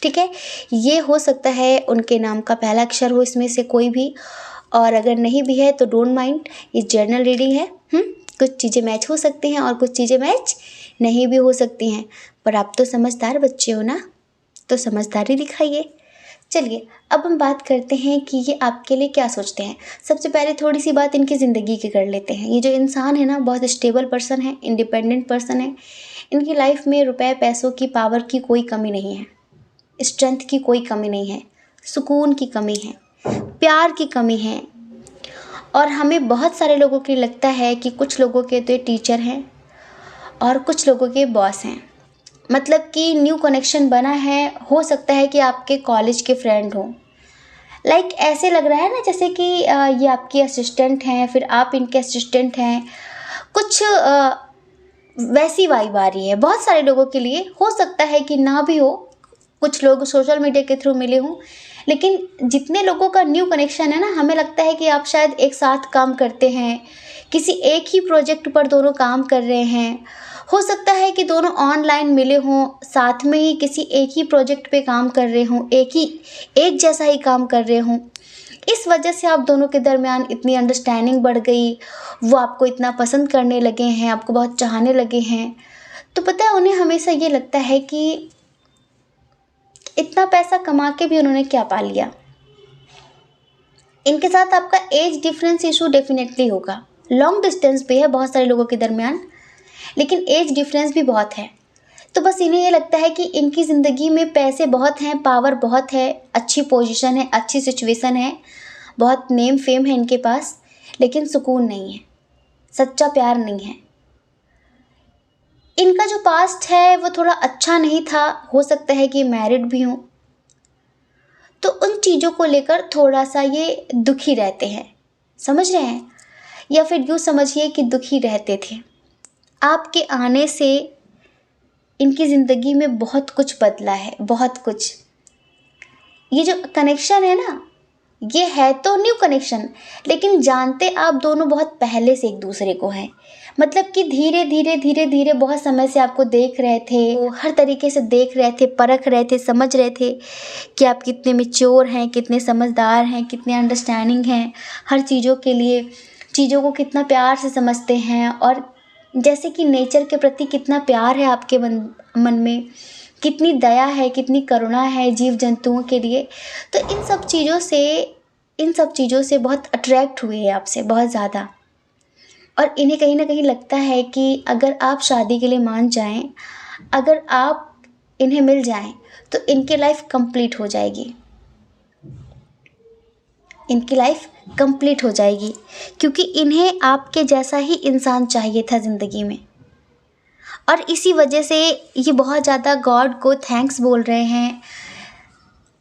ठीक है, ये हो सकता है उनके नाम का पहला अक्षर हो इसमें से कोई भी, और अगर नहीं भी है तो डोंट माइंड, ये जर्नल रीडिंग है। कुछ चीज़ें मैच हो सकती हैं और कुछ चीज़ें मैच नहीं भी हो सकती हैं, पर आप तो समझदार बच्चे हो ना, तो समझदारी दिखाइए। चलिए अब हम बात करते हैं कि ये आपके लिए क्या सोचते हैं। सबसे पहले थोड़ी सी बात इनकी ज़िंदगी की कर लेते हैं। ये जो इंसान है ना, बहुत स्टेबल पर्सन है, इंडिपेंडेंट पर्सन है। इनकी लाइफ में रुपए पैसों की, पावर की कोई कमी नहीं है, स्ट्रेंथ की कोई कमी नहीं है, सुकून की कमी है, प्यार की कमी है। और हमें बहुत सारे लोगों के लगता है कि कुछ लोगों के तो ये टीचर हैं और कुछ लोगों के बॉस हैं, मतलब कि न्यू कनेक्शन बना है, हो सकता है कि आपके कॉलेज के फ्रेंड हो। लाइक ऐसे लग रहा है ना जैसे कि ये आपके असिस्टेंट हैं, फिर आप इनके असिस्टेंट हैं, कुछ वैसी वाइब आ रही है बहुत सारे लोगों के लिए। हो सकता है कि ना भी हो, कुछ लोग सोशल मीडिया के थ्रू मिले हों, लेकिन जितने लोगों का न्यू कनेक्शन है ना, हमें लगता है कि आप शायद एक साथ काम करते हैं, किसी एक ही प्रोजेक्ट पर दोनों काम कर रहे हैं। हो सकता है कि दोनों ऑनलाइन मिले हों, साथ में ही किसी एक ही प्रोजेक्ट पे काम कर रहे हों, एक जैसा ही काम कर रहे हों। इस वजह से आप दोनों के दरमियान इतनी अंडरस्टैंडिंग बढ़ गई, वो आपको इतना पसंद करने लगे हैं, आपको बहुत चाहने लगे हैं। तो पता है, उन्हें हमेशा ये लगता है कि इतना पैसा कमा के भी उन्होंने क्या पा लिया। इनके साथ आपका एज डिफरेंस इशू डेफिनेटली होगा। लॉन्ग डिस्टेंस पे है बहुत सारे लोगों के दरमियान, लेकिन एज डिफरेंस भी बहुत है। तो बस इन्हें ये लगता है कि इनकी ज़िंदगी में पैसे बहुत हैं, पावर बहुत है, अच्छी पोजीशन है, अच्छी सिचुएशन है, बहुत नेम फेम है इनके पास, लेकिन सुकून नहीं है, सच्चा प्यार नहीं है। इनका जो पास्ट है वो थोड़ा अच्छा नहीं था, हो सकता है कि मैरिड भी हों, तो उन चीज़ों को लेकर थोड़ा सा ये दुखी रहते हैं, समझ रहे हैं? या फिर यूँ समझिए कि दुखी रहते थे। आपके आने से इनकी ज़िंदगी में बहुत कुछ बदला है, बहुत कुछ। ये जो कनेक्शन है ना, ये है तो न्यू कनेक्शन, लेकिन जानते आप दोनों बहुत पहले से एक दूसरे को हैं। मतलब कि धीरे धीरे धीरे धीरे बहुत समय से आपको देख रहे थे, वो हर तरीके से देख रहे थे, परख रहे थे, समझ रहे थे कि आप कितने मैच्योर हैं, कितने समझदार हैं, कितने अंडरस्टैंडिंग हैं हर चीज़ों के लिए, चीज़ों को कितना प्यार से समझते हैं, और जैसे कि नेचर के प्रति कितना प्यार है आपके मन में, कितनी दया है, कितनी करुणा है जीव जंतुओं के लिए। तो इन सब चीज़ों से बहुत अट्रैक्ट हुए हैं आपसे, बहुत ज़्यादा। और इन्हें कहीं ना कहीं लगता है कि अगर आप शादी के लिए मान जाएं, अगर आप इन्हें मिल जाएं, तो इनकी लाइफ कंप्लीट हो जाएगी, इनकी लाइफ कंप्लीट हो जाएगी, क्योंकि इन्हें आपके जैसा ही इंसान चाहिए था ज़िंदगी में। और इसी वजह से ये बहुत ज़्यादा गॉड को थैंक्स बोल रहे हैं,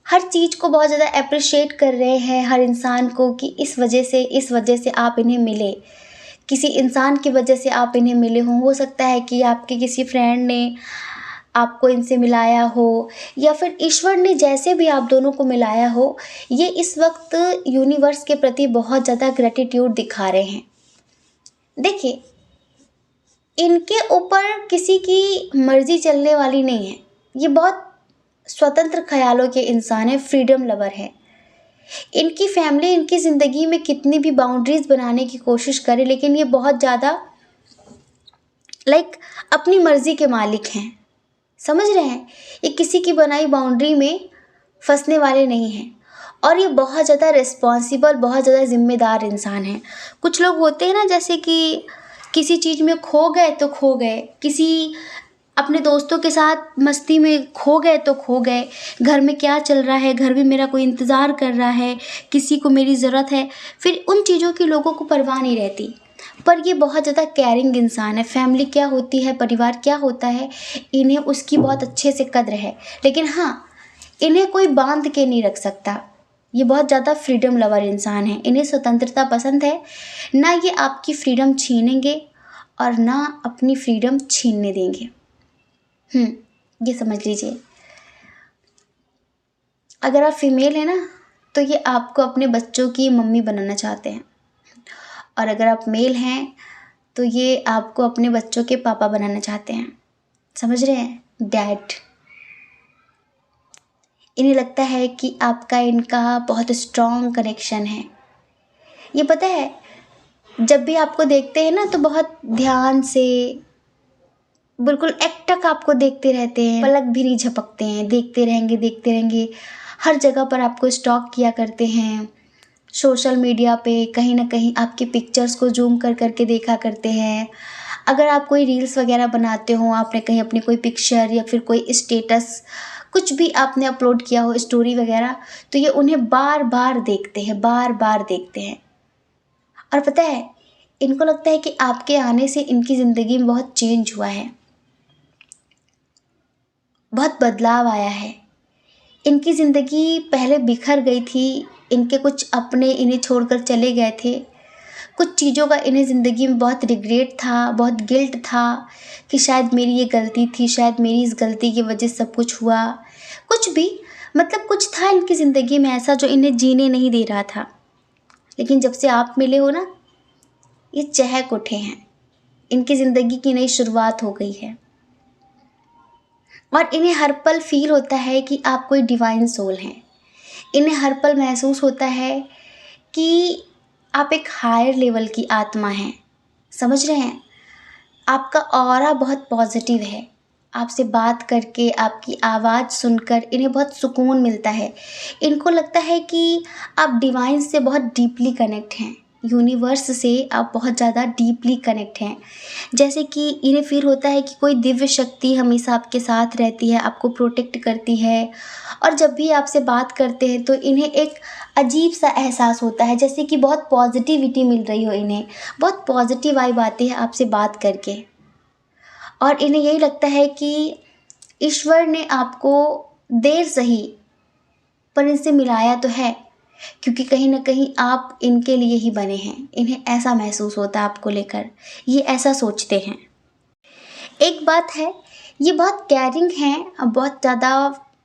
हर चीज़ को बहुत ज़्यादा अप्रिशिएट कर रहे हैं, हर इंसान को, कि इस वजह से आप इन्हें मिले, किसी इंसान की वजह से आप इन्हें मिले हों। हो सकता है कि आपके किसी फ्रेंड ने आपको इनसे मिलाया हो, या फिर ईश्वर ने जैसे भी आप दोनों को मिलाया हो, ये इस वक्त यूनिवर्स के प्रति बहुत ज़्यादा ग्रेटिट्यूड दिखा रहे हैं। देखिए, इनके ऊपर किसी की मर्जी चलने वाली नहीं है, ये बहुत स्वतंत्र ख्यालों के इंसान है, फ्रीडम लवर है। इनकी फैमिली इनकी ज़िंदगी में कितनी भी बाउंड्रीज बनाने की कोशिश करे, लेकिन ये बहुत ज़्यादा लाइक अपनी मर्जी के मालिक हैं। समझ रहे हैं? ये किसी की बनाई बाउंड्री में फंसने वाले नहीं हैं और ये बहुत ज़्यादा रिस्पॉन्सिबल, बहुत ज़्यादा जिम्मेदार इंसान हैं। कुछ लोग होते हैं ना, जैसे कि किसी चीज़ में खो गए तो खो गए, किसी अपने दोस्तों के साथ मस्ती में खो गए तो खो गए, घर में क्या चल रहा है, घर में मेरा कोई इंतज़ार कर रहा है, किसी को मेरी ज़रूरत है, फिर उन चीज़ों की लोगों को परवाह नहीं रहती। पर ये बहुत ज़्यादा केयरिंग इंसान है। फैमिली क्या होती है, परिवार क्या होता है, इन्हें उसकी बहुत अच्छे से कद्र है। लेकिन हाँ, इन्हें कोई बांध के नहीं रख सकता। ये बहुत ज़्यादा फ्रीडम लवर इंसान है, इन्हें स्वतंत्रता पसंद है। ना ये आपकी फ्रीडम छीनेंगे और ना अपनी फ्रीडम छीनने देंगे। ये समझ लीजिए। अगर आप फीमेल हैं ना, तो ये आपको अपने बच्चों की मम्मी बनाना चाहते हैं, और अगर आप मेल हैं तो ये आपको अपने बच्चों के पापा बनाना चाहते हैं। समझ रहे हैं? डैड। इन्हें लगता है कि आपका इनका बहुत स्ट्रॉन्ग कनेक्शन है। ये पता है, जब भी आपको देखते हैं ना तो बहुत ध्यान से, बिल्कुल एकटक आपको देखते रहते हैं, पलक भी नहीं झपकते हैं, देखते रहेंगे देखते रहेंगे। हर जगह पर आपको स्टॉक किया करते हैं। सोशल मीडिया पे कहीं ना कहीं आपकी पिक्चर्स को जूम कर करके देखा करते हैं। अगर आप कोई रील्स वगैरह बनाते हो, आपने कहीं अपनी कोई पिक्चर या फिर कोई स्टेटस कुछ भी आपने अपलोड किया हो, स्टोरी वगैरह, तो ये उन्हें बार बार देखते हैं, बार बार देखते हैं। और पता है, इनको लगता है कि आपके आने से इनकी ज़िंदगी में बहुत चेंज हुआ है, बहुत बदलाव आया है। इनकी ज़िंदगी पहले बिखर गई थी, इनके कुछ अपने इन्हें छोड़कर चले गए थे। कुछ चीज़ों का इन्हें ज़िंदगी में बहुत रिग्रेट था, बहुत गिल्ट था कि शायद मेरी ये गलती थी, शायद मेरी इस गलती की वजह से सब कुछ हुआ। कुछ भी, मतलब कुछ था इनकी ज़िंदगी में ऐसा जो इन्हें जीने नहीं दे रहा था। लेकिन जब से आप मिले हो ना, ये चहक उठे हैं, इनकी ज़िंदगी की नई शुरुआत हो गई है। और इन्हें हर पल फील होता है कि आप कोई डिवाइन सोल हैं। इन्हें हर पल महसूस होता है कि आप एक हायर लेवल की आत्मा हैं। समझ रहे हैं? आपका ऑरा बहुत पॉजिटिव है। आपसे बात करके, आपकी आवाज़ सुनकर इन्हें बहुत सुकून मिलता है। इनको लगता है कि आप डिवाइन से बहुत डीपली कनेक्ट हैं, यूनिवर्स से आप बहुत ज़्यादा डीपली कनेक्ट हैं। जैसे कि इन्हें फील होता है कि कोई दिव्य शक्ति हमेशा आपके साथ रहती है, आपको प्रोटेक्ट करती है। और जब भी आपसे बात करते हैं तो इन्हें एक अजीब सा एहसास होता है, जैसे कि बहुत पॉजिटिविटी मिल रही हो इन्हें, बहुत पॉजिटिव वाइब आती है आपसे बात करके। और इन्हें यही लगता है कि ईश्वर ने आपको देर सही पर इनसे मिलाया तो है, क्योंकि कहीं ना कहीं आप इनके लिए ही बने हैं। इन्हें ऐसा महसूस होता है आपको लेकर, ये ऐसा सोचते हैं। एक बात है, ये बहुत केयरिंग हैं, बहुत ज़्यादा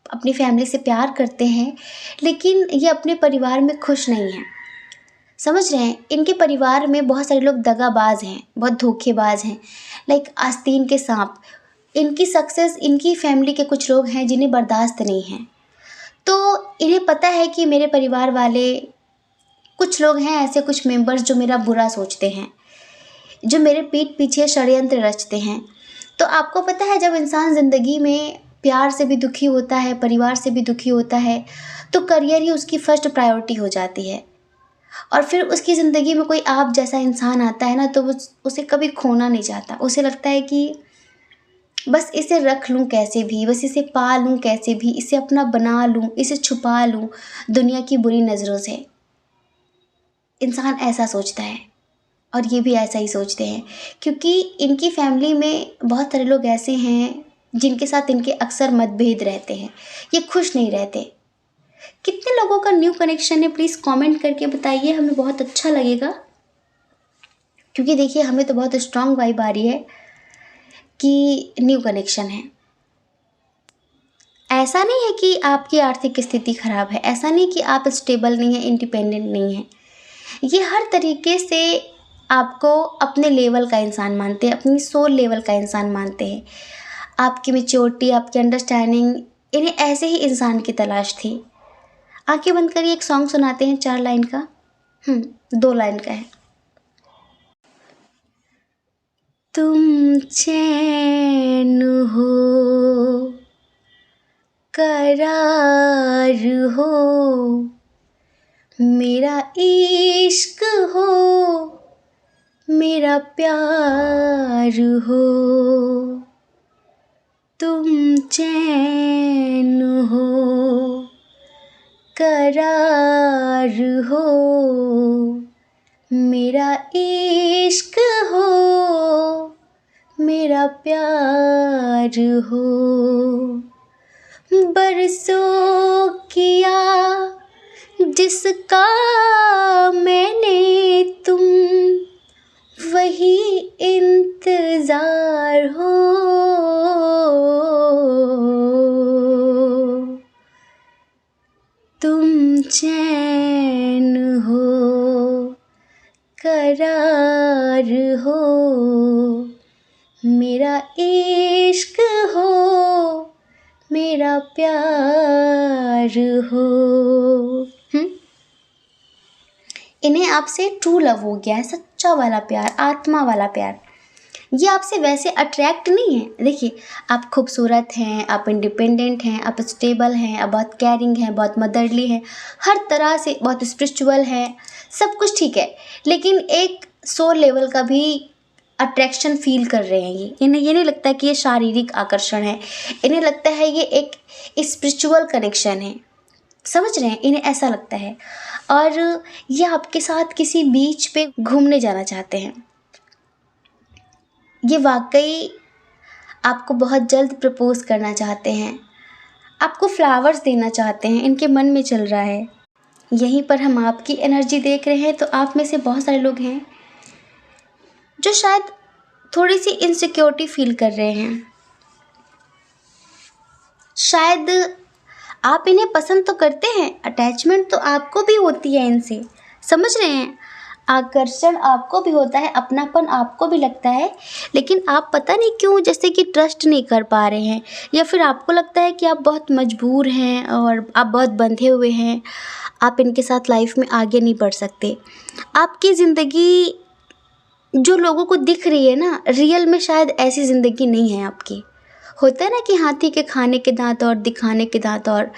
अपनी फैमिली से प्यार करते हैं, लेकिन ये अपने परिवार में खुश नहीं हैं। समझ रहे हैं? इनके परिवार में बहुत सारे लोग दगाबाज हैं, बहुत धोखेबाज हैं, लाइक आस्तीन के सांप। इनकी सक्सेस, इनकी फैमिली के कुछ लोग हैं जिन्हें बर्दाश्त नहीं है। तो इन्हें पता है कि मेरे परिवार वाले, कुछ लोग हैं ऐसे, कुछ मेंबर्स जो मेरा बुरा सोचते हैं, जो मेरे पीठ पीछे षड्यंत्र रचते हैं। तो आपको पता है, जब इंसान ज़िंदगी में प्यार से भी दुखी होता है, परिवार से भी दुखी होता है, तो करियर ही उसकी फर्स्ट प्रायोरिटी हो जाती है। और फिर उसकी ज़िंदगी में कोई आप जैसा इंसान आता है ना, तो वो उसे कभी खोना नहीं चाहता। उसे लगता है कि बस इसे रख लूँ कैसे भी, बस इसे पा लूँ कैसे भी, इसे अपना बना लूँ, इसे छुपा लूँ दुनिया की बुरी नज़रों से। इंसान ऐसा सोचता है और ये भी ऐसा ही सोचते हैं, क्योंकि इनकी फैमिली में बहुत सारे लोग ऐसे हैं जिनके साथ इनके अक्सर मतभेद रहते हैं, ये खुश नहीं रहते। कितने लोगों का न्यू कनेक्शन है, प्लीज़ कमेंट करके बताइए, हमें बहुत अच्छा लगेगा। क्योंकि देखिए, हमें तो बहुत स्ट्रांग वाइब आ रही है कि न्यू कनेक्शन है। ऐसा नहीं है कि आपकी आर्थिक स्थिति खराब है, ऐसा नहीं कि आप स्टेबल नहीं हैं, इंडिपेंडेंट नहीं हैं। ये हर तरीके से आपको अपने लेवल का इंसान मानते हैं, अपनी सोल लेवल का इंसान मानते हैं। आपकी मैच्योरिटी, आपकी अंडरस्टैंडिंग, इन्हें ऐसे ही इंसान की तलाश थी। आंखें बंद करिए, एक सॉन्ग सुनाते हैं 4 लाइन का। 2 लाइन का है। तुम चैन हो, करार हो, मेरा इश्क हो, मेरा प्यार हो। तुम चैन हो, करार हो, मेरा इश्क हो, मेरा प्यार हो। बरसों किया जिसका मैंने, तुम वही इंतजार हो। तुम चैन हो, करार हो, मेरा इश्क हो, मेरा प्यार हो। इन्हें आपसे ट्रू लव हो गया है, सच्चा वाला प्यार, आत्मा वाला प्यार। ये आपसे वैसे अट्रैक्ट नहीं है। देखिए, आप खूबसूरत हैं, आप इंडिपेंडेंट हैं, आप स्टेबल हैं, आप बहुत केयरिंग हैं, बहुत मदरली हैं, हर तरह से बहुत स्पिरिचुअल हैं, सब कुछ ठीक है। लेकिन एक सोल लेवल का भी अट्रैक्शन फील कर रहे हैं ये। इन्हें ये नहीं लगता कि ये शारीरिक आकर्षण है, इन्हें लगता है ये एक स्पिरिचुअल कनेक्शन है। समझ रहे हैं, इन्हें ऐसा लगता है। और ये आपके साथ किसी बीच पे घूमने जाना चाहते हैं। ये वाकई आपको बहुत जल्द प्रपोज करना चाहते हैं, आपको फ्लावर्स देना चाहते हैं, इनके मन में चल रहा है। यहीं पर हम आपकी एनर्जी देख रहे हैं, तो आप में से बहुत सारे लोग हैं जो शायद थोड़ी सी इनसिक्योरिटी फील कर रहे हैं। शायद आप इन्हें पसंद तो करते हैं, अटैचमेंट तो आपको भी होती है इनसे, समझ रहे हैं, आकर्षण आपको भी होता है, अपनापन आपको भी लगता है। लेकिन आप पता नहीं क्यों जैसे कि ट्रस्ट नहीं कर पा रहे हैं, या फिर आपको लगता है कि आप बहुत मजबूर हैं और आप बहुत बंधे हुए हैं, आप इनके साथ लाइफ में आगे नहीं बढ़ सकते। आपकी ज़िंदगी जो लोगों को दिख रही है ना, रियल में शायद ऐसी ज़िंदगी नहीं है आपकी। होता है ना कि हाथी के खाने के दांत और दिखाने के दांत और।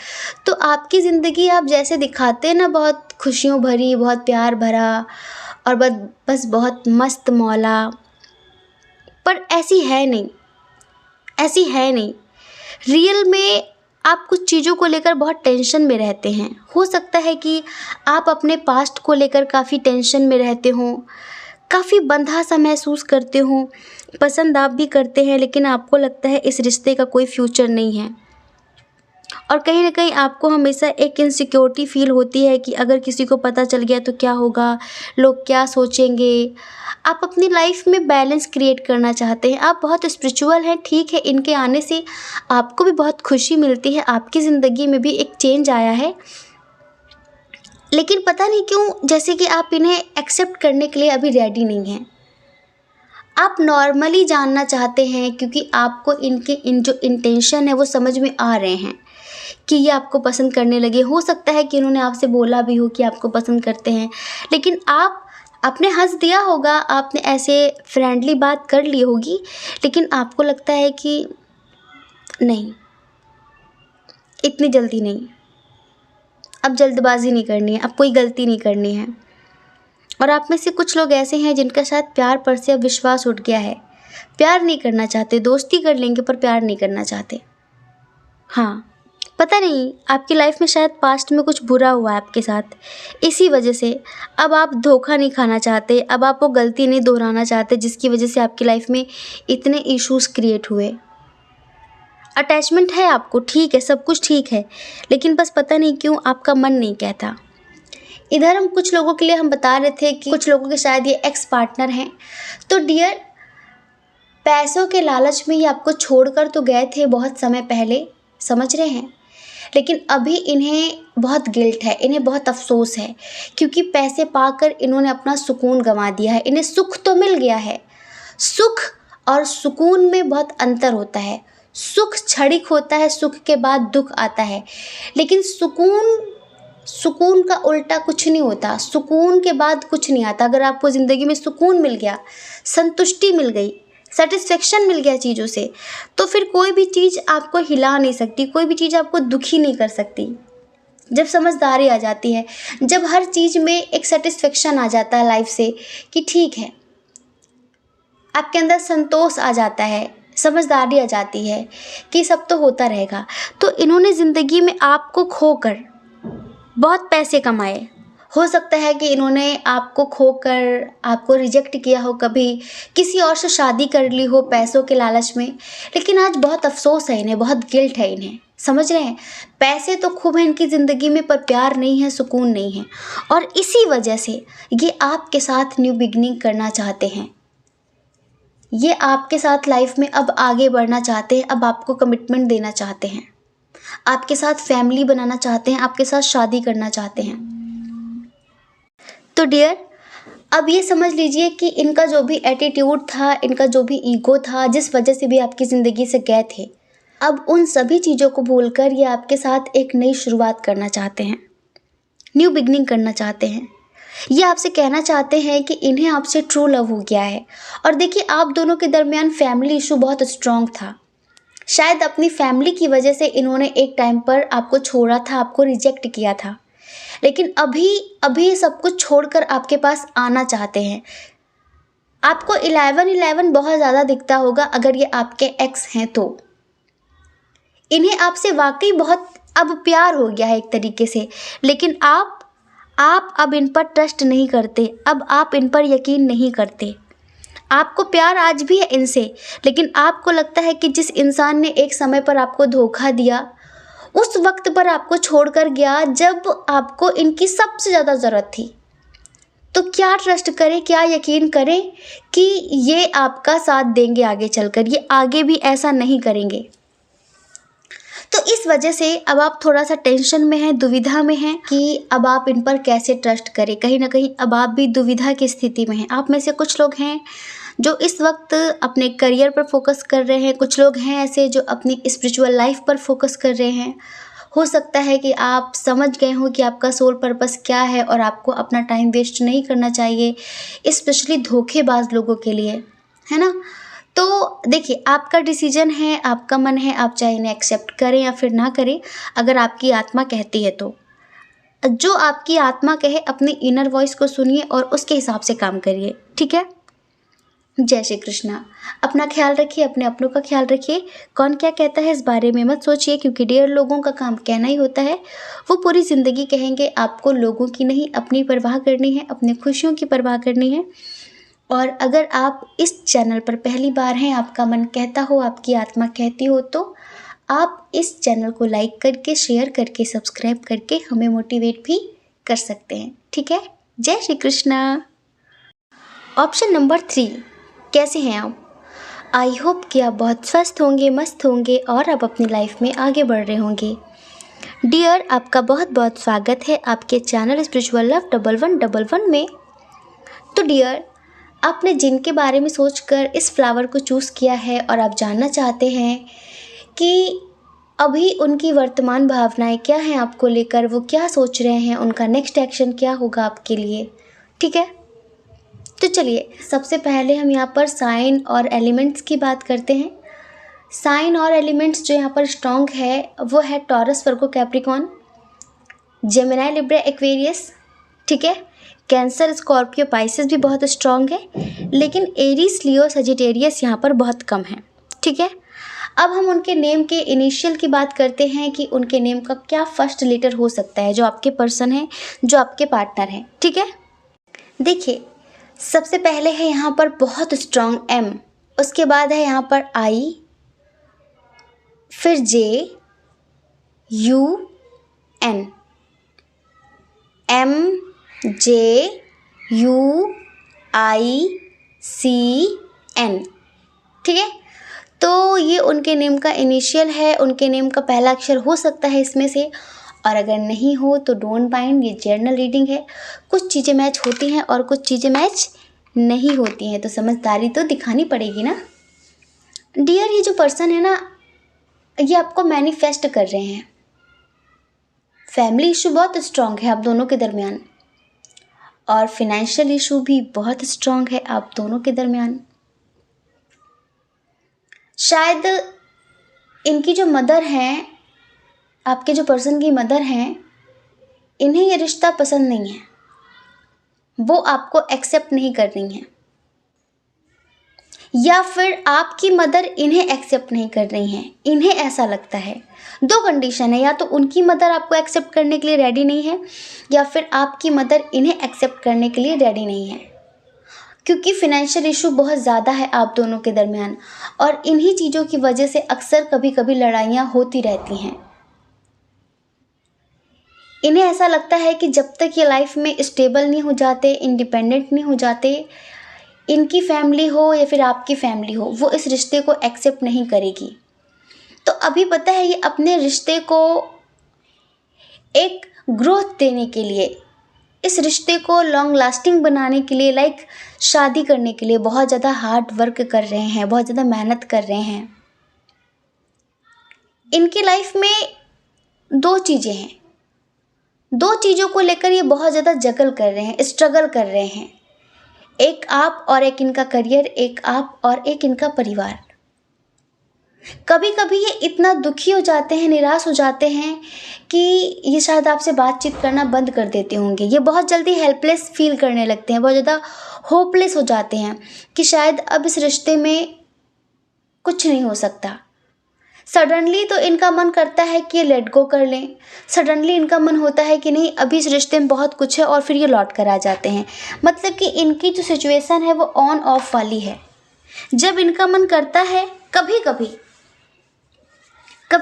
तो आपकी ज़िंदगी आप जैसे दिखाते हैं ना, बहुत खुशियों भरी, बहुत प्यार भरा और बस बहुत मस्त मौला, पर ऐसी है नहीं, ऐसी है नहीं। रियल में आप कुछ चीज़ों को लेकर बहुत टेंशन में रहते हैं। हो सकता है कि आप अपने पास्ट को लेकर काफ़ी टेंशन में रहते हों, काफ़ी बंधा सा महसूस करते हों, पसंद आप भी करते हैं लेकिन आपको लगता है इस रिश्ते का कोई फ्यूचर नहीं है। और कहीं ना कहीं आपको हमेशा एक इनसिक्योरिटी फील होती है कि अगर किसी को पता चल गया तो क्या होगा, लोग क्या सोचेंगे। आप अपनी लाइफ में बैलेंस क्रिएट करना चाहते हैं, आप बहुत स्पिरिचुअल हैं, ठीक है, इनके आने से आपको भी बहुत खुशी मिलती है, आपकी ज़िंदगी में भी एक चेंज आया है। लेकिन पता नहीं क्यों जैसे कि आप इन्हें एक्सेप्ट करने के लिए अभी रेडी नहीं हैं। आप नॉर्मली जानना चाहते हैं क्योंकि आपको इनके जो इंटेंशन है वो समझ में आ रहे हैं कि ये आपको पसंद करने लगे। हो सकता है कि इन्होंने आपसे बोला भी हो कि आपको पसंद करते हैं, लेकिन आपने हंस दिया होगा, आपने ऐसे फ्रेंडली बात कर ली होगी, लेकिन आपको लगता है कि नहीं, इतनी जल्दी नहीं, अब जल्दबाजी नहीं करनी है, अब कोई गलती नहीं करनी है। और आप में से कुछ लोग ऐसे हैं जिनका शायद प्यार पर से अब विश्वास उठ गया है, प्यार नहीं करना चाहते, दोस्ती कर लेंगे पर प्यार नहीं करना चाहते। हाँ, पता नहीं आपकी लाइफ में शायद पास्ट में कुछ बुरा हुआ है आपके साथ, इसी वजह से अब आप धोखा नहीं खाना चाहते, अब आप वो गलती नहीं दोहराना चाहते जिसकी वजह से आपकी लाइफ में इतने इश्यूज क्रिएट हुए। अटैचमेंट है आपको, ठीक है, सब कुछ ठीक है, लेकिन बस पता नहीं क्यों आपका मन नहीं कहता। इधर हम कुछ लोगों के लिए हम बता रहे थे कि कुछ लोगों के शायद ये एक्स पार्टनर हैं। तो डियर, पैसों के लालच में ही आपको छोड़कर तो गए थे बहुत समय पहले, समझ रहे हैं, लेकिन अभी इन्हें बहुत गिल्ट है, इन्हें बहुत अफसोस है, क्योंकि पैसे पाकर इन्होंने अपना सुकून गंवा दिया है। इन्हें सुख तो मिल गया है, सुख और सुकून में बहुत अंतर होता है। सुख क्षणिक होता है, सुख के बाद दुख आता है, लेकिन सुकून का उल्टा कुछ नहीं होता, सुकून के बाद कुछ नहीं आता। अगर आपको ज़िंदगी में सुकून मिल गया, संतुष्टि मिल गई, सेटिस्फेक्शन मिल गया चीज़ों से, तो फिर कोई भी चीज़ आपको हिला नहीं सकती, कोई भी चीज़ आपको दुखी नहीं कर सकती। जब समझदारी आ जाती है, जब हर चीज़ में एक सेटिस्फेक्शन आ जाता है लाइफ से कि ठीक है, आपके अंदर संतोष आ जाता है, समझदारी आ जाती है कि सब तो होता रहेगा। तो इन्होंने ज़िंदगी में आपको खोकर बहुत पैसे कमाए। हो सकता है कि इन्होंने आपको खोकर आपको रिजेक्ट किया हो, कभी किसी और से शादी कर ली हो पैसों के लालच में, लेकिन आज बहुत अफसोस है इन्हें, बहुत गिल्ट है इन्हें। समझ रहे हैं? पैसे तो खूब हैं इनकी ज़िंदगी में, पर प्यार नहीं है, सुकून नहीं है, और इसी वजह से ये आपके साथ न्यू बिगनिंग करना चाहते हैं। ये आपके साथ लाइफ में अब आगे बढ़ना चाहते हैं, अब आपको कमिटमेंट देना चाहते हैं, आपके साथ फैमिली बनाना चाहते हैं, आपके साथ शादी करना चाहते हैं। तो डियर, अब ये समझ लीजिए कि इनका जो भी एटीट्यूड था, इनका जो भी ईगो था, जिस वजह से भी आपकी ज़िंदगी से गए थे, अब उन सभी चीज़ों को भूलकर ये आपके साथ एक नई शुरुआत करना चाहते हैं, न्यू बिगनिंग करना चाहते हैं। ये आपसे कहना चाहते हैं कि इन्हें आपसे ट्रू लव हो गया है। और देखिए, आप दोनों के दरमियान फैमिली इशू बहुत स्ट्रॉन्ग था। शायद अपनी फैमिली की वजह से इन्होंने एक टाइम पर आपको छोड़ा था, आपको रिजेक्ट किया था, लेकिन अभी सब कुछ छोड़कर आपके पास आना चाहते हैं। आपको 11-11 बहुत ज़्यादा दिखता होगा अगर ये आपके एक्स हैं तो। इन्हें आपसे वाकई बहुत अब प्यार हो गया है एक तरीके से, लेकिन आप अब इन पर ट्रस्ट नहीं करते, अब आप इन पर यकीन नहीं करते। आपको प्यार आज भी है इनसे, लेकिन आपको लगता है कि जिस इंसान ने एक समय पर आपको धोखा दिया, उस वक्त पर आपको छोड़कर गया जब आपको इनकी सबसे ज़्यादा ज़रूरत थी, तो क्या ट्रस्ट करें, क्या यकीन करें कि ये आपका साथ देंगे आगे चलकर? ये आगे भी ऐसा नहीं करेंगे। तो इस वजह से अब आप थोड़ा सा टेंशन में हैं, दुविधा में हैं कि अब आप इन पर कैसे ट्रस्ट करें। कहीं ना कहीं अब आप भी दुविधा की स्थिति में हैं। आप में से कुछ लोग हैं जो इस वक्त अपने करियर पर फोकस कर रहे हैं, कुछ लोग हैं ऐसे जो अपनी स्पिरिचुअल लाइफ पर फोकस कर रहे हैं। हो सकता है कि आप समझ गए हो कि आपका सोल पर्पस क्या है और आपको अपना टाइम वेस्ट नहीं करना चाहिए, स्पेशली धोखेबाज लोगों के लिए, है ना। तो देखिए, आपका डिसीजन है, आपका मन है, आप चाहे इन्हें एक्सेप्ट करें या फिर ना करें। अगर आपकी आत्मा कहती है तो जो आपकी आत्मा कहे, अपनी इनर वॉइस को सुनिए और उसके हिसाब से काम करिए, ठीक है। जय श्री कृष्णा। अपना ख्याल रखिए, अपने अपनों का ख्याल रखिए। कौन क्या कहता है इस बारे में मत सोचिए, क्योंकि ढेर लोगों का काम कहना ही होता है। वो पूरी ज़िंदगी कहेंगे, आपको लोगों की नहीं अपनी परवाह करनी है, अपनी खुशियों की परवाह करनी है। और अगर आप इस चैनल पर पहली बार हैं, आपका मन कहता हो, आपकी आत्मा कहती हो, तो आप इस चैनल को लाइक करके, शेयर करके, सब्सक्राइब करके हमें मोटिवेट भी कर सकते हैं, ठीक है। जय श्री कृष्णा। ऑप्शन नंबर 3, कैसे हैं आप? आई होप कि आप बहुत स्वस्थ होंगे, मस्त होंगे और आप अपनी लाइफ में आगे बढ़ रहे होंगे। डियर, आपका बहुत बहुत स्वागत है आपके चैनल स्पिरिचुअल लव 1111 में। तो डियर, आपने जिनके बारे में सोचकर इस फ्लावर को चूज़ किया है और आप जानना चाहते हैं कि अभी उनकी वर्तमान भावनाएं क्या हैं आपको लेकर, वो क्या सोच रहे हैं, उनका नेक्स्ट एक्शन क्या होगा आपके लिए, ठीक है। तो चलिए, सबसे पहले हम यहाँ पर साइन और एलिमेंट्स की बात करते हैं। साइन और एलिमेंट्स जो यहाँ पर स्ट्रॉन्ग है वो है taurus, Virgo, Capricorn, Gemini, Libra, Aquarius, ठीक है। कैंसर, स्कॉर्पियो, पाइसेस भी बहुत स्ट्रॉन्ग है, लेकिन एरीज, लियो, सजिटेरियस यहाँ पर बहुत कम है, ठीक है। अब हम उनके नेम के इनिशियल की बात करते हैं कि उनके नेम का क्या फर्स्ट लेटर हो सकता है, जो आपके पर्सन है, जो आपके पार्टनर है, ठीक है। देखिए, सबसे पहले है यहाँ पर बहुत स्ट्रॉन्ग एम, उसके बाद है यहाँ पर आई, फिर J, U, N, M, J, U, I, C, N, ठीक है। तो ये उनके नेम का इनिशियल है, उनके नेम का पहला अक्षर हो सकता है इसमें से, और अगर नहीं हो तो डोंट माइंड, ये जर्नल रीडिंग है। कुछ चीज़ें मैच होती हैं और कुछ चीज़ें मैच नहीं होती हैं, तो समझदारी तो दिखानी पड़ेगी ना। डियर, ये जो पर्सन है ना, ये आपको मैनिफेस्ट कर रहे हैं। फैमिली इशू बहुत स्ट्रॉन्ग है आप दोनों के दरमियान, और फिनेंशियल इशू भी बहुत स्ट्रॉन्ग है आप दोनों के दरमियान। शायद इनकी जो मदर हैं, आपके जो पर्सन की मदर हैं, इन्हें ये रिश्ता पसंद नहीं है, वो आपको एक्सेप्ट नहीं कर रही हैं, या फिर आपकी मदर इन्हें एक्सेप्ट नहीं कर रही हैं, इन्हें ऐसा लगता है। दो कंडीशन है, या तो उनकी मदर आपको एक्सेप्ट करने के लिए रेडी नहीं है, या फिर आपकी मदर इन्हें एक्सेप्ट करने के लिए रेडी नहीं है, क्योंकि फिनेंशियल इशू बहुत ज़्यादा है आप दोनों के दरमियान, और इन्हीं चीज़ों की वजह से अक्सर कभी कभी लड़ाइयाँ होती रहती हैं। इन्हें ऐसा लगता है कि जब तक ये लाइफ में स्टेबल नहीं हो जाते, इंडिपेंडेंट नहीं हो जाते, इनकी फैमिली हो या फिर आपकी फैमिली हो, वो इस रिश्ते को एक्सेप्ट नहीं करेगी। तो अभी पता है, ये अपने रिश्ते को एक ग्रोथ देने के लिए, इस रिश्ते को लॉन्ग लास्टिंग बनाने के लिए, लाइक शादी करने के लिए बहुत ज़्यादा हार्ड वर्क कर रहे हैं, बहुत ज़्यादा मेहनत कर रहे हैं। इनकी लाइफ में दो चीज़ें हैं, दो चीज़ों को लेकर ये बहुत ज़्यादा जगल कर रहे हैं, स्ट्रगल कर रहे हैं। एक आप और एक इनका करियर, एक आप और एक इनका परिवार। कभी कभी ये इतना दुखी हो जाते हैं, निराश हो जाते हैं कि ये शायद आपसे बातचीत करना बंद कर देते होंगे। ये बहुत जल्दी हेल्पलेस फील करने लगते हैं, बहुत ज़्यादा होपलेस हो जाते हैं कि शायद अब इस रिश्ते में कुछ नहीं हो सकता। सडनली तो इनका मन करता है कि ये लेट गो कर लें, सडनली इनका मन होता है कि नहीं अभी इस रिश्ते में बहुत कुछ है, और फिर ये लौट कर आ जाते हैं। मतलब कि इनकी जो सिचुएशन है वो ऑन ऑफ वाली है। जब इनका मन करता है, कभी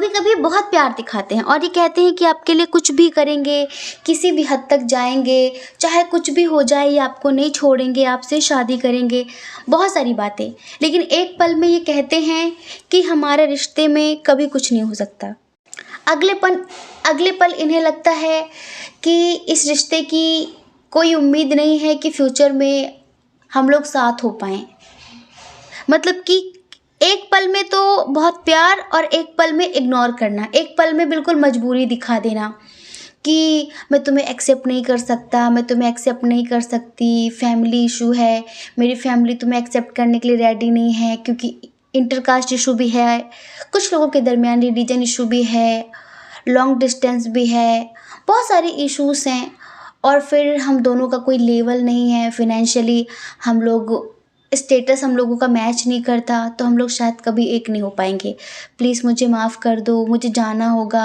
कभी बहुत प्यार दिखाते हैं और ये कहते हैं कि आपके लिए कुछ भी करेंगे, किसी भी हद तक जाएंगे, चाहे कुछ भी हो जाए, ये आपको नहीं छोड़ेंगे, आपसे शादी करेंगे, बहुत सारी बातें। लेकिन एक पल में ये कहते हैं कि हमारे रिश्ते में कभी कुछ नहीं हो सकता। अगले पल इन्हें लगता है कि इस रिश्ते की कोई उम्मीद नहीं है कि फ्यूचर में हम लोग साथ हो पाएँ। मतलब कि एक पल में तो बहुत प्यार और एक पल में इग्नोर करना, एक पल में बिल्कुल मजबूरी दिखा देना कि मैं तुम्हें एक्सेप्ट नहीं कर सकता, मैं तुम्हें एक्सेप्ट नहीं कर सकती, फैमिली इशू है, मेरी फैमिली तुम्हें एक्सेप्ट करने के लिए रेडी नहीं है, क्योंकि इंटरकास्ट इशू भी है, कुछ लोगों के दरमियान रिलीजन इशू भी है, लॉन्ग डिस्टेंस भी है, बहुत सारे इश्यूज हैं। और फिर हम दोनों का कोई लेवल नहीं है, फिनेंशियली हम लोग, स्टेटस हम लोगों का मैच नहीं करता, तो हम लोग शायद कभी एक नहीं हो पाएंगे। प्लीज़ मुझे माफ़ कर दो, मुझे जाना होगा,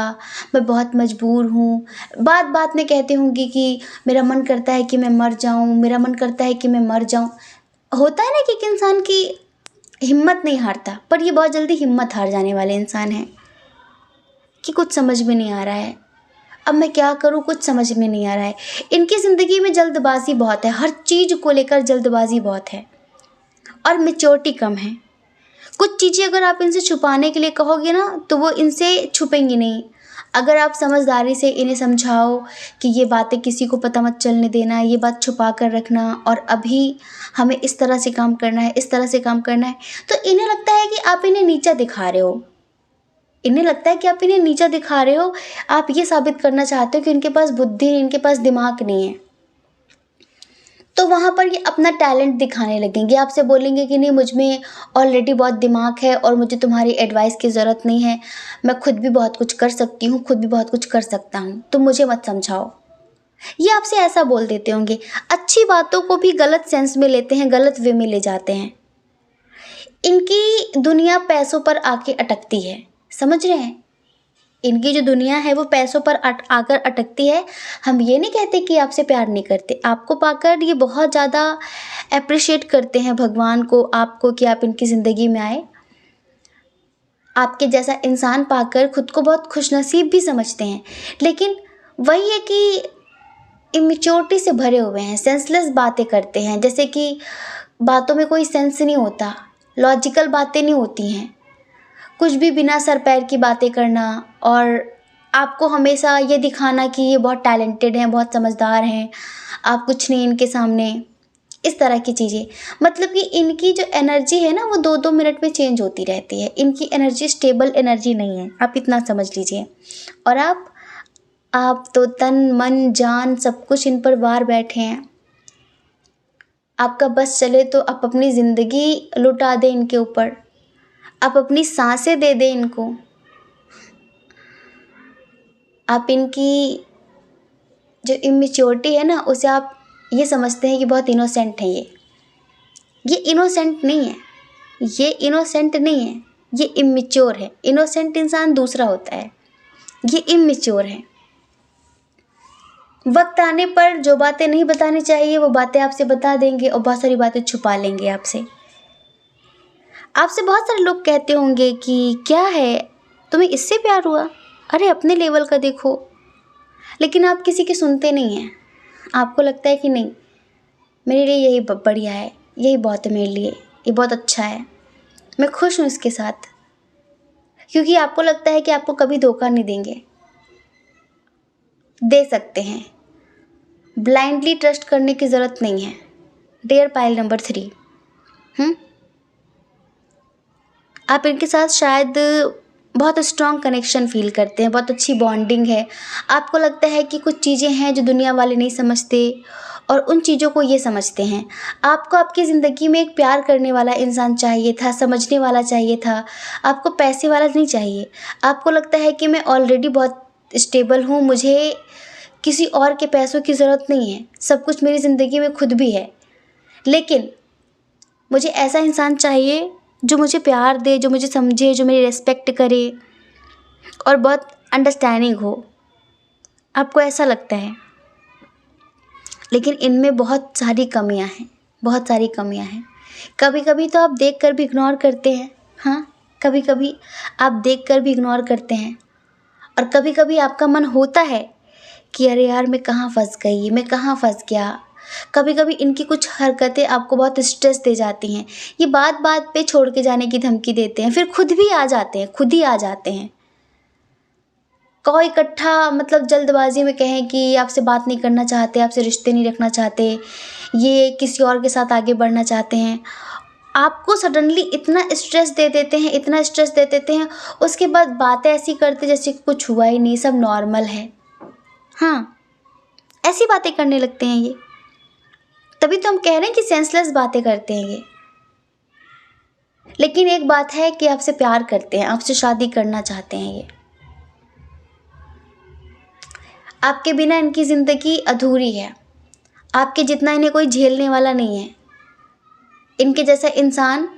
मैं बहुत मजबूर हूँ। बात बात में कहते होंगे कि मेरा मन करता है कि मैं मर जाऊँ, मेरा मन करता है कि मैं मर जाऊँ। होता है ना कि एक इंसान की हिम्मत नहीं हारता, पर ये बहुत जल्दी हिम्मत हार जाने वाले इंसान हैं कि कुछ समझ में नहीं आ रहा है, अब मैं क्या करूँ, कुछ समझ में नहीं आ रहा है। इनकी ज़िंदगी में जल्दबाजी बहुत है, हर चीज़ को लेकर जल्दबाजी बहुत है और मैच्योरिटी कम है। कुछ चीज़ें अगर आप इनसे छुपाने के लिए कहोगे ना, तो वो इनसे छुपेंगी नहीं। अगर आप समझदारी से इन्हें समझाओ कि ये बातें किसी को पता मत चलने देना, ये बात छुपा कर रखना, और अभी हमें इस तरह से काम करना है, इस तरह से काम करना है, तो इन्हें लगता है कि आप इन्हें नीचा दिखा रहे हो। इन्हें लगता है कि आप इन्हें नीचा दिखा रहे हो, आप ये साबित करना चाहते हो कि इनके पास बुद्धि, इनके पास दिमाग नहीं है। तो वहाँ पर ये अपना टैलेंट दिखाने लगेंगे, आपसे बोलेंगे कि नहीं, मुझ में ऑलरेडी बहुत दिमाग है और मुझे तुम्हारी एडवाइस की ज़रूरत नहीं है, मैं खुद भी बहुत कुछ कर सकती हूँ, खुद भी बहुत कुछ कर सकता हूँ, तुम मुझे मत समझाओ। ये आपसे ऐसा बोल देते होंगे। अच्छी बातों को भी गलत सेंस में लेते हैं, गलत वे में ले जाते हैं। इनकी दुनिया पैसों पर आके अटकती है, समझ रहे हैं? इनकी जो दुनिया है वो पैसों पर आकर अटकती है। हम ये नहीं कहते कि आपसे प्यार नहीं करते, आपको पाकर ये बहुत ज़्यादा अप्रिशिएट करते हैं भगवान को, आपको, कि आप इनकी ज़िंदगी में आए। आपके जैसा इंसान पाकर खुद को बहुत खुशनसीब भी समझते हैं। लेकिन वही है कि इमेच्योरिटी से भरे हुए हैं, सेंसलेस बातें करते हैं, जैसे कि बातों में कोई सेंस नहीं होता, लॉजिकल बातें नहीं होती हैं, कुछ भी बिना सर पैर की बातें करना, और आपको हमेशा ये दिखाना कि ये बहुत टैलेंटेड हैं, बहुत समझदार हैं, आप कुछ नहीं इनके सामने, इस तरह की चीज़ें। मतलब कि इनकी जो एनर्जी है ना, वो 2-2 मिनट में चेंज होती रहती है। इनकी एनर्जी स्टेबल एनर्जी नहीं है, आप इतना समझ लीजिए। और आप तो तन मन जान सब कुछ इन पर वार बैठे हैं। आपका बस चले तो आप अपनी ज़िंदगी लुटा दें इनके ऊपर, आप अपनी सांसें दे दें इनको। आप इनकी जो इमेच्योरिटी है ना, उसे आप ये समझते हैं कि बहुत इनोसेंट है ये इनोसेंट नहीं है, ये इनोसेंट नहीं है, ये इमेच्योर है। इनोसेंट इंसान दूसरा होता है, ये इमेच्योर है। वक्त आने पर जो बातें नहीं बतानी चाहिए वो बातें आपसे बता देंगे और बहुत सारी बातें छुपा लेंगे आपसे। आपसे बहुत सारे लोग कहते होंगे कि क्या है, तुम्हें इससे प्यार हुआ, अरे अपने लेवल का देखो। लेकिन आप किसी की सुनते नहीं हैं। आपको लगता है कि नहीं, मेरे लिए यही बढ़िया है, यही बहुत है मेरे लिए, ये बहुत अच्छा है, मैं खुश हूँ इसके साथ। क्योंकि आपको लगता है कि आपको कभी धोखा नहीं देंगे। दे सकते हैं, ब्लाइंडली ट्रस्ट करने की ज़रूरत नहीं है। डियर पाइल नंबर 3, आप इनके साथ शायद बहुत स्ट्रॉन्ग कनेक्शन फील करते हैं, बहुत अच्छी बॉन्डिंग है। आपको लगता है कि कुछ चीज़ें हैं जो दुनिया वाले नहीं समझते और उन चीज़ों को ये समझते हैं। आपको आपकी ज़िंदगी में एक प्यार करने वाला इंसान चाहिए था, समझने वाला चाहिए था। आपको पैसे वाला नहीं चाहिए। आपको लगता है कि मैं ऑलरेडी बहुत स्टेबल हूँ, मुझे किसी और के पैसों की ज़रूरत नहीं है, सब कुछ मेरी ज़िंदगी में खुद भी है। लेकिन मुझे ऐसा इंसान चाहिए जो मुझे प्यार दे, जो मुझे समझे, जो मेरी रिस्पेक्ट करे और बहुत अंडरस्टैंडिंग हो। आपको ऐसा लगता है, लेकिन इनमें बहुत सारी कमियां हैं, बहुत सारी कमियां हैं। कभी कभी तो आप देख कर भी इग्नोर करते हैं। हाँ, कभी कभी आप देख कर भी इग्नोर करते हैं। और कभी कभी आपका मन होता है कि अरे यार, मैं कहाँ फंस गई, मैं कहाँ फंस गया। कभी कभी इनकी कुछ हरकतें आपको बहुत स्ट्रेस दे जाती हैं। ये बात बात पे छोड़ के जाने की धमकी देते हैं, फिर खुद भी आ जाते हैं, खुद ही आ जाते हैं। कोई इकट्ठा मतलब जल्दबाजी में कहें कि आपसे बात नहीं करना चाहते, आपसे रिश्ते नहीं रखना चाहते, ये किसी और के साथ आगे बढ़ना चाहते हैं। आपको सडनली इतना स्ट्रेस दे देते हैं, इतना स्ट्रेस दे देते हैं, उसके बाद बातें ऐसी करते जैसे कुछ हुआ ही नहीं, सब नॉर्मल है। हाँ, ऐसी बातें करने लगते हैं ये। तभी तो हम कह रहे हैं कि सेंसलेस बातें करते हैं ये। लेकिन एक बात है कि आपसे प्यार करते हैं, आपसे शादी करना चाहते हैं ये। आपके बिना इनकी ज़िंदगी अधूरी है। आपके जितना इन्हें कोई झेलने वाला नहीं है। इनके जैसा इंसान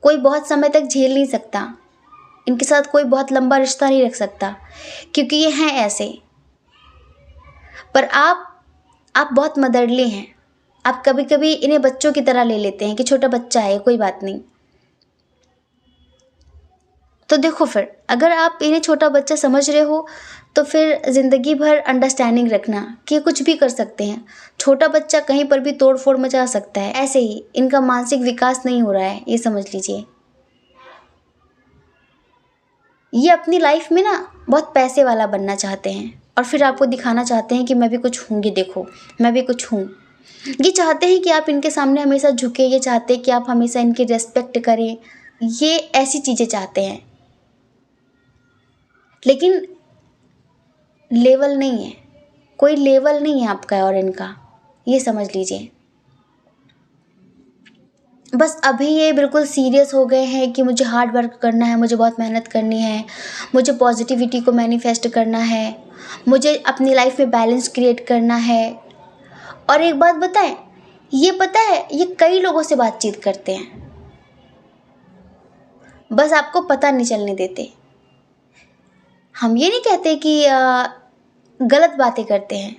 कोई बहुत समय तक झेल नहीं सकता। इनके साथ कोई बहुत लंबा रिश्ता नहीं रख सकता, क्योंकि ये हैं ऐसे। पर आप बहुत मदरली हैं। आप कभी कभी इन्हें बच्चों की तरह ले लेते हैं कि छोटा बच्चा है, कोई बात नहीं। तो देखो, फिर अगर आप इन्हें छोटा बच्चा समझ रहे हो तो फिर ज़िंदगी भर अंडरस्टैंडिंग रखना कि ये कुछ भी कर सकते हैं। छोटा बच्चा कहीं पर भी तोड़ फोड़ मचा सकता है। ऐसे ही इनका मानसिक विकास नहीं हो रहा है, ये समझ लीजिए। ये अपनी लाइफ में ना बहुत पैसे वाला बनना चाहते हैं और फिर आपको दिखाना चाहते हैं कि मैं भी कुछ हूँ, ये देखो मैं भी कुछ हूँ। ये चाहते हैं कि आप इनके सामने हमेशा झुके, ये चाहते हैं कि आप हमेशा इनकी रेस्पेक्ट करें। ये ऐसी चीज़ें चाहते हैं, लेकिन लेवल नहीं है, कोई लेवल नहीं है आपका और इनका, ये समझ लीजिए। बस अभी ये बिल्कुल सीरियस हो गए हैं कि मुझे हार्ड वर्क करना है, मुझे बहुत मेहनत करनी है, मुझे पॉजिटिविटी को मैनिफेस्ट करना है, मुझे अपनी लाइफ में बैलेंस क्रिएट करना है। और एक बात बताएं, ये पता है ये कई लोगों से बातचीत करते हैं, बस आपको पता नहीं चलने देते। हम ये नहीं कहते कि गलत बातें करते हैं,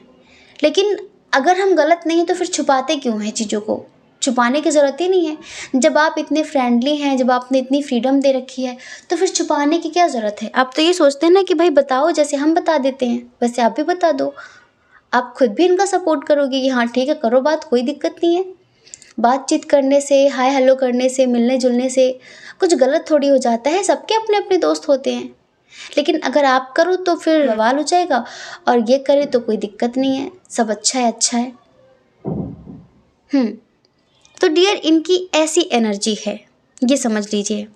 लेकिन अगर हम गलत नहीं तो फिर छुपाते क्यों हैं चीज़ों को? छुपाने की ज़रूरत ही नहीं है। जब आप इतने फ्रेंडली हैं, जब आपने इतनी फ्रीडम दे रखी है, तो फिर छुपाने की क्या ज़रूरत है? आप तो ये सोचते हैं ना कि भाई बताओ, जैसे हम बता देते हैं वैसे आप भी बता दो। आप खुद भी इनका सपोर्ट करोगे कि हाँ ठीक है, करो बात, कोई दिक्कत नहीं है। बातचीत करने से, हाय हेलो करने से, मिलने जुलने से कुछ गलत थोड़ी हो जाता है। सबके अपने अपने दोस्त होते हैं। लेकिन अगर आप करो तो फिर बवाल हो जाएगा, और ये करे तो कोई दिक्कत नहीं है, सब अच्छा है, अच्छा है। तो डियर, इनकी ऐसी एनर्जी है, ये समझ लीजिए।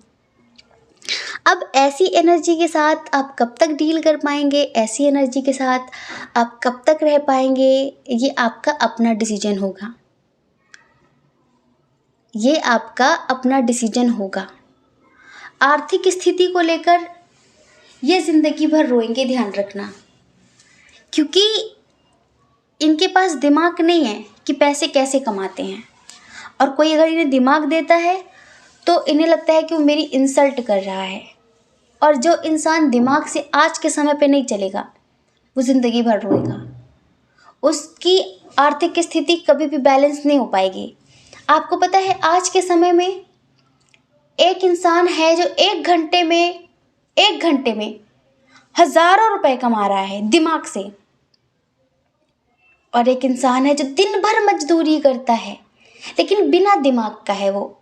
अब ऐसी एनर्जी के साथ आप कब तक डील कर पाएंगे, ऐसी एनर्जी के साथ आप कब तक रह पाएंगे, ये आपका अपना डिसीजन होगा। ये आपका अपना डिसीजन होगा। आर्थिक स्थिति को लेकर ये ज़िंदगी भर रोएंगे, ध्यान रखना, क्योंकि इनके पास दिमाग नहीं है कि पैसे कैसे कमाते हैं। और कोई अगर इन्हें दिमाग देता है तो इन्हें लगता है कि वो मेरी इंसल्ट कर रहा है। और जो इंसान दिमाग से आज के समय पे नहीं चलेगा वो ज़िंदगी भर रोएगा, उसकी आर्थिक स्थिति कभी भी बैलेंस नहीं हो पाएगी। आपको पता है आज के समय में एक इंसान है जो एक घंटे में हज़ारों रुपए कमा रहा है दिमाग से, और एक इंसान है जो दिन भर मजदूरी करता है लेकिन बिना दिमाग का है। वो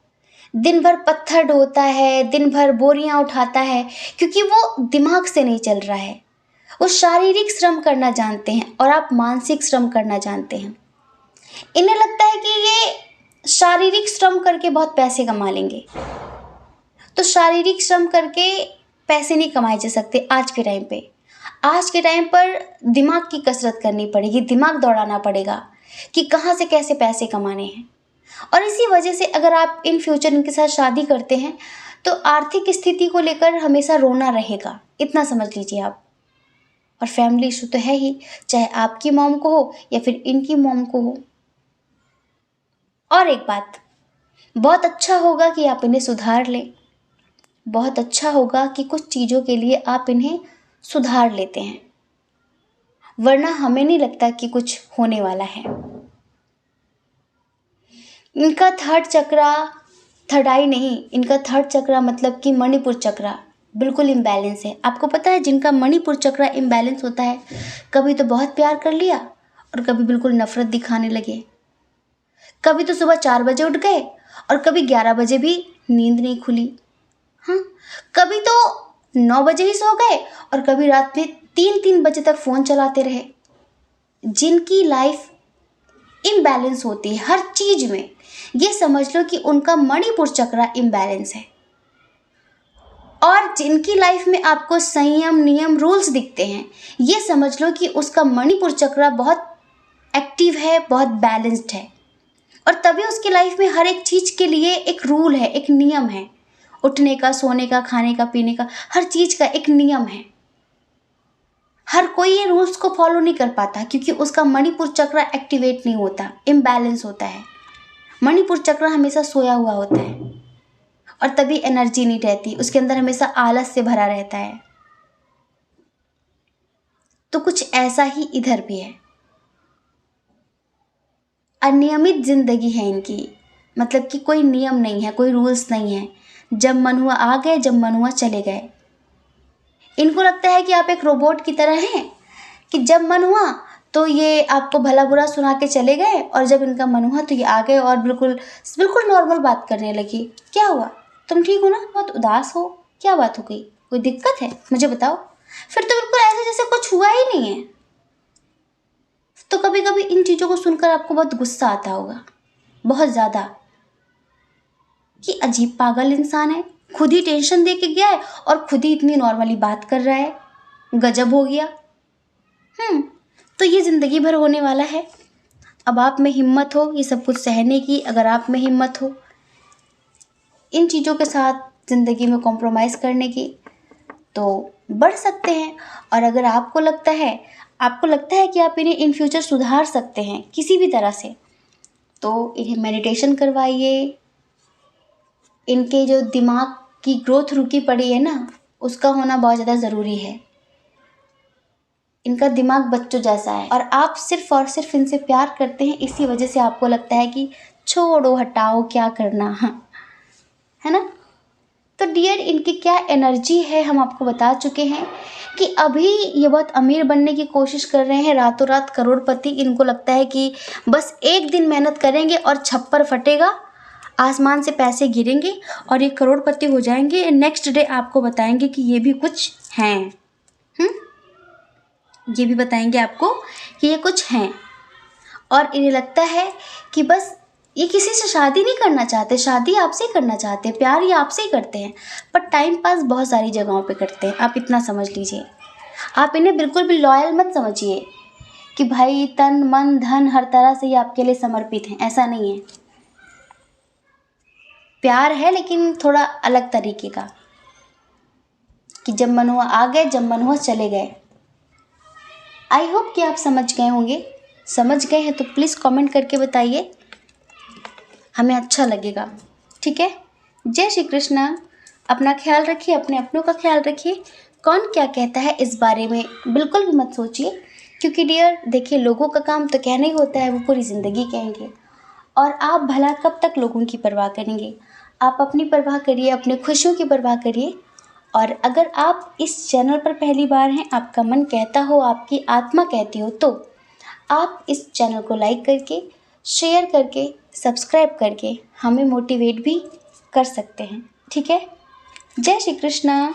दिन भर पत्थर ढोता है, दिन भर बोरियां उठाता है, क्योंकि वो दिमाग से नहीं चल रहा है। वो शारीरिक श्रम करना जानते हैं और आप मानसिक श्रम करना जानते हैं। इन्हें लगता है कि ये शारीरिक श्रम करके बहुत पैसे कमा लेंगे, तो शारीरिक श्रम करके पैसे नहीं कमाए जा सकते आज के टाइम पे। आज के टाइम पर दिमाग की कसरत करनी पड़ेगी, दिमाग दौड़ाना पड़ेगा कि कहाँ से कैसे पैसे कमाने हैं। और इसी वजह से अगर आप इन फ्यूचर इनके साथ शादी करते हैं तो आर्थिक स्थिति को लेकर हमेशा रोना रहेगा, इतना समझ लीजिए आप। और फैमिली इशू तो है ही, चाहे आपकी मॉम को हो या फिर इनकी मॉम को हो। और एक बात, बहुत अच्छा होगा कि आप इन्हें सुधार लें, बहुत अच्छा होगा कि कुछ चीज़ों के लिए आप इन्हें सुधार लेते हैं, वरना हमें नहीं लगता कि कुछ होने वाला है। इनका थर्ड आई नहीं, इनका थर्ड चक्रा मतलब कि मणिपुर चक्रा बिल्कुल इम्बैलेंस है। आपको पता है जिनका मणिपुर चक्रा इम्बैलेंस होता है, कभी तो बहुत प्यार कर लिया और कभी बिल्कुल नफरत दिखाने लगे। कभी तो सुबह 4 बजे उठ गए और कभी 11 बजे भी नींद नहीं खुली। हाँ, कभी तो 9 बजे ही सो गए और कभी रात में 3-3 बजे तक फ़ोन चलाते रहे। जिनकी लाइफ इम्बैलेंस होती है हर चीज़ में, ये समझ लो कि उनका मणिपुर चक्रा इम्बैलेंस है। और जिनकी लाइफ में आपको संयम, नियम, रूल्स दिखते हैं, ये समझ लो कि उसका मणिपुर चक्रा बहुत एक्टिव है, बहुत बैलेंस्ड है। और तभी उसकी लाइफ में हर एक चीज़ के लिए एक रूल है, एक नियम है। उठने का, सोने का, खाने का, पीने का, हर चीज़ का एक नियम है। हर कोई ये रूल्स को फॉलो नहीं कर पाता क्योंकि उसका मणिपुर चक्र एक्टिवेट नहीं होता, इम्बैलेंस होता है। मणिपुर चक्र हमेशा सोया हुआ होता है और तभी एनर्जी नहीं रहती, उसके अंदर हमेशा आलस से भरा रहता है। तो कुछ ऐसा ही इधर भी है। अनियमित जिंदगी है इनकी, मतलब कि कोई नियम नहीं है, कोई रूल्स नहीं है। जब मन हुआ आ गए, जब मन हुआ चले गए। इनको लगता है कि आप एक रोबोट की तरह हैं कि जब मन हुआ तो ये आपको भला बुरा सुना के चले गए और जब इनका मन हुआ तो ये आ गए और बिल्कुल बिल्कुल नॉर्मल बात करने लगी। क्या हुआ, तुम ठीक हो ना, बहुत उदास हो, क्या बात हो गई, कोई दिक्कत है, मुझे बताओ। फिर तो बिल्कुल ऐसे जैसे कुछ हुआ ही नहीं है। तो कभी कभी इन चीज़ों को सुनकर आपको बहुत गुस्सा आता होगा, बहुत ज़्यादा, कि अजीब पागल इंसान है, खुद ही टेंशन दे के गया है और खुद ही इतनी नॉर्मली बात कर रहा है, गजब हो गया। तो ये ज़िंदगी भर होने वाला है। अब आप में हिम्मत हो ये सब कुछ सहने की, अगर आप में हिम्मत हो इन चीज़ों के साथ ज़िंदगी में कॉम्प्रोमाइज़ करने की, तो बढ़ सकते हैं। और अगर आपको लगता है कि आप इन्हें इन फ्यूचर सुधार सकते हैं किसी भी तरह से, तो इन्हें मेडिटेशन करवाइए। इनके जो दिमाग की ग्रोथ रुकी पड़ी है ना, उसका होना बहुत ज़्यादा ज़रूरी है। इनका दिमाग बच्चों जैसा है और आप सिर्फ और सिर्फ इनसे प्यार करते हैं, इसी वजह से आपको लगता है कि छोड़ो, हटाओ, क्या करना, है ना। तो डियर, इनकी क्या एनर्जी है हम आपको बता चुके हैं कि अभी ये बहुत अमीर बनने की कोशिश कर रहे हैं, रातों रात करोड़पति। इनको लगता है कि बस एक दिन मेहनत करेंगे और छप्पर फटेगा, आसमान से पैसे गिरेंगे और ये करोड़पति हो जाएंगे। नेक्स्ट डे आपको बताएंगे कि ये भी कुछ हैं। ये भी बताएंगे आपको कि ये कुछ हैं। और इन्हें लगता है कि बस ये किसी से शादी नहीं करना चाहते, शादी आपसे ही करना चाहते हैं, प्यार ये आपसे ही करते हैं, पर टाइम पास बहुत सारी जगहों पे करते हैं। आप इतना समझ लीजिए। आप इन्हें बिल्कुल भी लॉयल मत समझिए कि भाई तन मन धन हर तरह से ये आपके लिए समर्पित हैं, ऐसा नहीं है। प्यार है लेकिन थोड़ा अलग तरीके का, कि जब मन हुआ आ गए, जब मन हुआ चले गए। आई होप कि आप समझ गए होंगे। समझ गए हैं तो प्लीज़ कमेंट करके बताइए, हमें अच्छा लगेगा। ठीक है। जय श्री कृष्णा। अपना ख्याल रखिए, अपने अपनों का ख्याल रखिए। कौन क्या कहता है इस बारे में बिल्कुल भी मत सोचिए, क्योंकि डियर देखिए, लोगों का काम तो कहना ही होता है, वो पूरी ज़िंदगी कहेंगे। और आप भला कब तक लोगों की परवाह करेंगे। आप अपनी परवाह करिए, अपने खुशियों की परवाह करिए। और अगर आप इस चैनल पर पहली बार हैं, आपका मन कहता हो, आपकी आत्मा कहती हो, तो आप इस चैनल को लाइक करके, शेयर करके, सब्सक्राइब करके हमें मोटिवेट भी कर सकते हैं। ठीक है। जय श्री कृष्णा।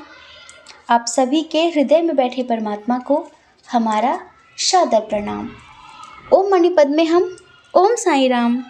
आप सभी के हृदय में बैठे परमात्मा को हमारा सादर प्रणाम। ओम मणिपद में हम ओम साईं राम।